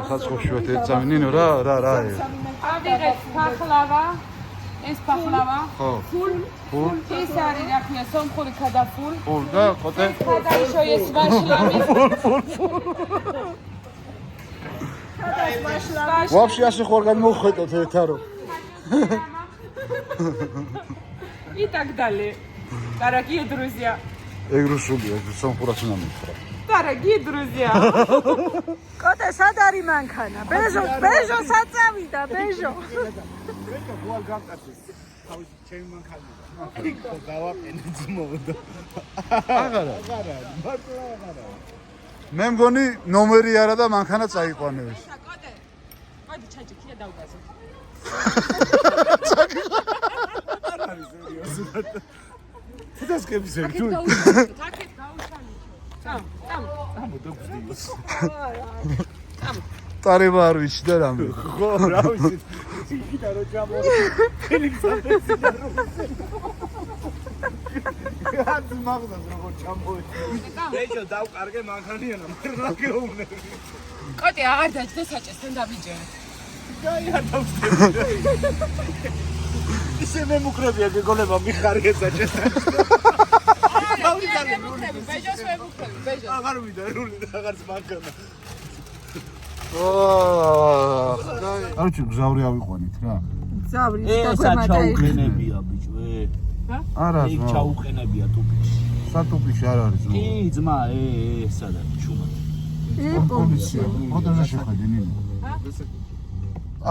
ახაც ხოშუათ ეცამი ნინო რა ავიღეთ ფახლავა, ეს ფახლავა. ხო. ფულ. ეს არის რა ქვია, სომხური ქადაფულ. ფულ და ხოთე. ქადაშო ეს ვაშლამი. Вообще ასე ხوار გამოხედოთ ერთარო. И так далее. Дорогие друзья. ეგ რუსულია, სომხურად უნდა მითხრა. Дорогие друзья. კოტე სად არის მანქანა? ბეჟო საწავიდა, ბეჟო. ვეკა გვალ გამკაცეს. თავისი ჩემი მანქანა. დავაყენე ძმოდა. აღარა. მართლა აღარა. მე მგონი ნომერი არა და მანქანა წაიყვანებს. კოტე. მოდი ჩაჭიქია დავგაზო. არ არის სერიოზულად. თითქოს კებისები თუ. აქეთ გაუშალე. წამ. ამოდო ბოლოს. ტარება არ ვიცი და რამე. ხო, რა ვიცი. იქიდან რო ჩამო. ფელიქსანდეს და რუსე. რაც მაგდას როგორ ჩამოეჭი. ბეჭო დავკარგე მანქანიანა, მაგრამ რა გეუბნები. კოტი აღარ დაჭდა საჭესთან დაბიჯერე. გაიარ დავსტები. ისე მემუქრებია გეგონება მიხარია საჭესთან. ბეჯოს მემუქრები, ბეჯოს. აღარ ვიდა რული და აღარც მანქანა. არჩი გზავრი ავიყვანით რა. გზავრი საჩაუყენებია ბიჭო არა იქ ჩაუყენებია ტუპიკში სატუპიკში არ არის კი ძმა სადა ჩუმად პოლიცია პროტეჟე შეხედე ნინო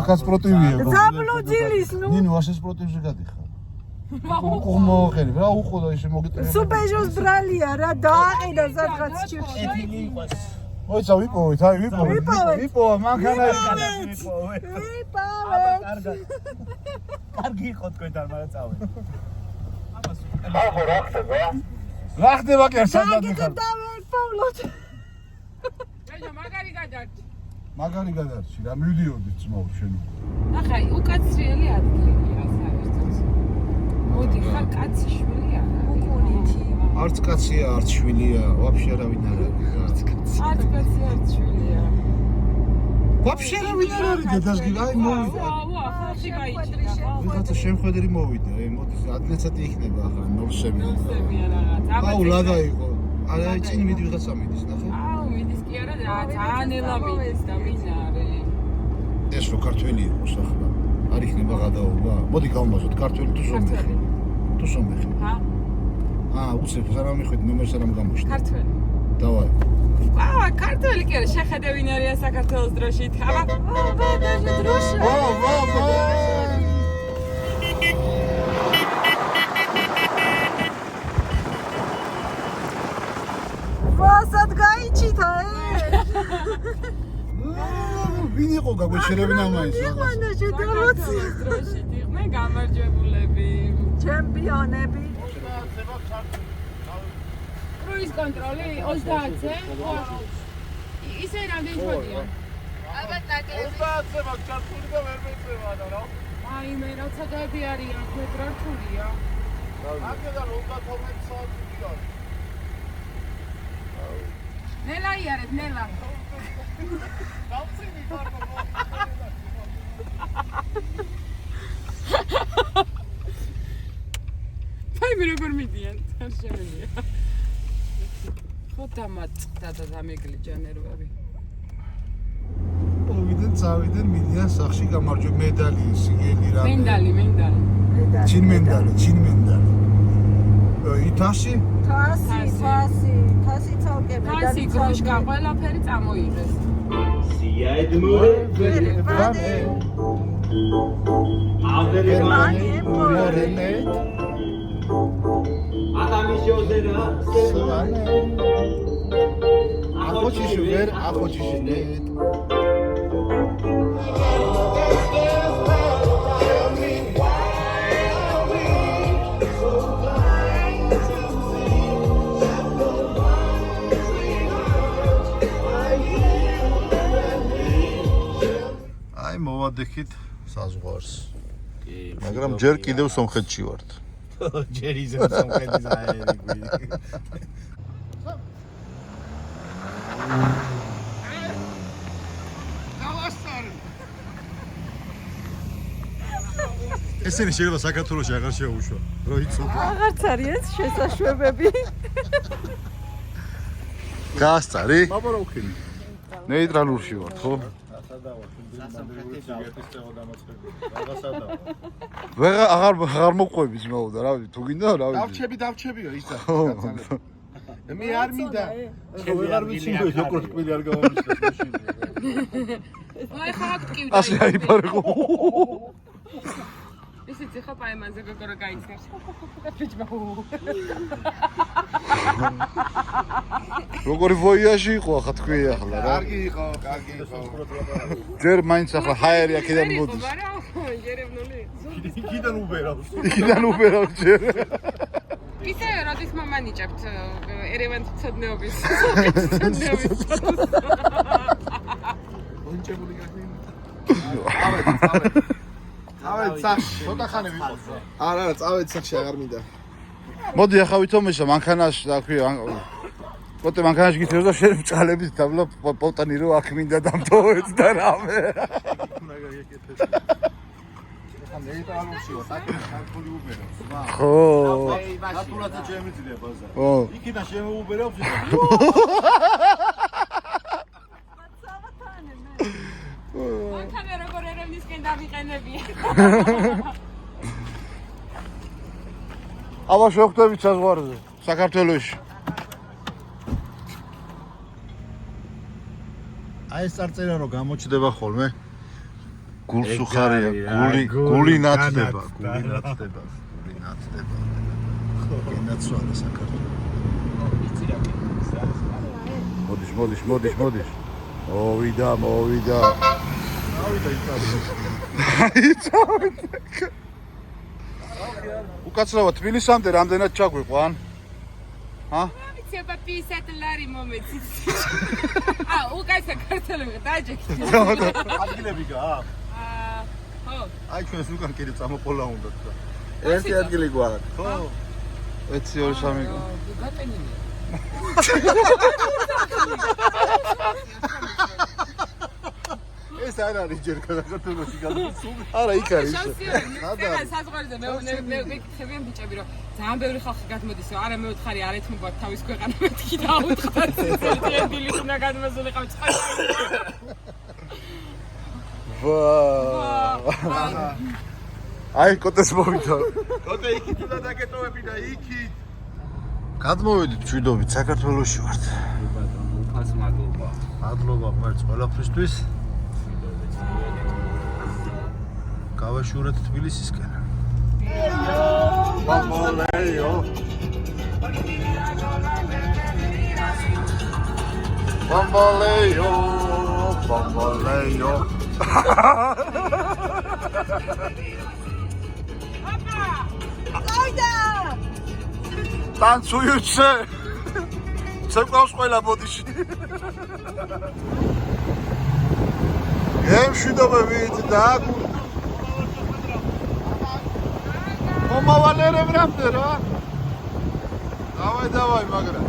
ახაც პროტივია ზაბლუძილის ნუ ნინო ასეს პროტევზე გადიხარ მოხერი რა უყო და ისე მოგიტყვი სუპეჟოს ბრალია რა დააყენა სადღაც ჭირში ოიცა ვიპოვეთ აი ვიპოვა მანქანა ვიპოვეთ კარგი იყო თქვენთან მაგრამ წავე რა ხდება კი არ სადღაც მიხარ დავერფავლოთ ბეჯო მაგარი გადარჩი მაგარი გადარჩი რა მივდიოდი ძმაო შენ ახლა უკაცრიელი ადგილია საერთოდ მოდი ხა კაცი შვილია უკუნითი არც კაცია არც შვილია ვაფშე არავინ არ არის არც კაცი არც კაცი არც შვილია ვაფშე არავინ არ არის დედასგი აი მოვიდა ახლა გაიჭირა ვიღაცა შემხედარი მოვიდა მოდი ადნაცათი იქნება ახლა 0-7 რაღაც აუ ლადა იყო არა წინ მიდი ვიღაცა მიდის ნახე აუ მიდის კი არა ძალიან ელა მიდის და მინარე ეს რო ქართველი იყოს ახლა არ იქნება გადაობა მოდი გავმაზოთ ქართველი თუ სომეხი თუ სომეხი უცებ სანამ მიხვედი ნომერს არ ამგამოშტ ქართველი დავაი ქართველი კი არა შეხედე ვინ არის საქართველოს დროშით აბა დაჟე დროშა ვასად გაიჩითა ვინ იყო გაგვეჩერებინა მაინც იყვანა შედაროციო დროშით იყვნენ გამარჯვებულები ჩემპიონები კრუიზ კონტროლი 30-ზე ისე რამდენი ხოდია ალბათ ნაკლები 30-ზე მაგ ჩართული და ვერ მეწევა და რა აი მე რაცა გადი არიან მეტრართულია აქედან 32 საათი არის ნელა იარეთ ნელა დავწინი თორემ ფაი მე როგორ მიდიან თან შემიძლია ხო დამაწყდა და დამეგლიჯა ნერვები მოვიდნენ წავიდნენ მიდიან სახში გამარჯვე მედალი სიგელი რა მენდალი ჩინ მენდალი ითასი თასი ცალკე თასი გროშკა ყველაფერი წამოიღეს სია ედმურე ვერე აბერმანი მორელე ატამიშოზერა სევანე ახოჩიშუვერ ახოჩიშინე აი მოვადექით საზღვარს მაგრამ ჯერ კიდევ სომხეთში ვართ ჯერ ისევ სომხეთის აერი გვი ესენი შეიძლება საქართველოში აღარ შეუუშვა რო იცოდე აღარც არის შესაშვებები გასწარი მაპაროქინი ნეიტრალურში ვართ ხო ვეღა აღარ მოყვები ძმაო და რა ვიცი თუ გინდა რა ვიცი დავჩებიო ის მე არ მინდა ვეღარ ვიცი როგორ თქმილი არ გავამიშლოს აი ხა აქ ტკივდა ასე აიფარიყო ისიც ხა პაემანზე გოგორა გაიცნობს როგორი ვოიაჟი იყო ახლა თქვი ახლა რა კარგი იყო ჯერ მაინც ახლა ჰაერი აქედან მოდის მაგრამ ჯერებნული იქიდან უბერავს იქიდან უბერავს ჯერ ისე როდის მომანიჭებთ ერევანის მცოდნეობის მონჭებული გაგინა. წავედ სახში. ცოტა ხანი ვიყოს რა. არა, წავედ სახში აღარ მინდა. მოდი ახლა ვითომისა მანქანაში და ქვია პოტე მანქანაში გითხრა და შენ ბჭყალებით დაბლა პოტანი რო აქ მინდა დამტოვეთ და რამე. უნდა გაგეკეთეს. ხა ნეიტრალურში ვარ, აკეთე ქართული უბერებს. ხო. ნატურათა შემიძლია ბაზა. ო. იქიდან შემოუბერებს და მანქანა როგორ ერევნისკენ დავიყენებია. აბა შევხვდებით საზღვარზე, საქართველოში. აი ეს წარწერა რომ გამოჩდება ხოლმე გულს უხარია, გული ნათდება. გენაცვალა საქართველო. მოდის. მოვიდა. უკაცრავად თბილისამდე რამდენად ჩაგვიყვან? ჰა? ვიცება 50 ლარი მომეცით. უკაცა ქართული დაჯექი. ადგილები გააქვს? ხო. აი ჩვენს უკან კიდე წამოყოლა უნდა და. ერთი ადგილი გვაქვს. ხო. 1 2 3 გატენილია. ეს არ არის ჯერ საქართველოში გადასულ. არა, იქ არის. ხა საზღვარზე მე ვიქცევიან ბიჭები რომ ძალიან ბევრი ხალხი გადმოდისო. არა მე ვთხარი არ ეთმობათ თავის ქვეყანა მეთქი დაუთხოთ. ძირდილი უნდა გადმოსულიყავ წყალი. აი კოტეს მოვიდა. კოტე იქით უნდა დაგეტოვები და იქით. გადმოვედით მშვიდობით საქართველოში ვართ. უფალს მადლობა. მადლობა ღმერთს ყველაფრისთვის. გავაშურეთ თბილისისკენ. ბამბოლეიო. танцуются. ცეკვავს ყველა ბოდიში. ემშვიდობებით და მომავალერებ რამდენ რა? დავაი, მაგრამ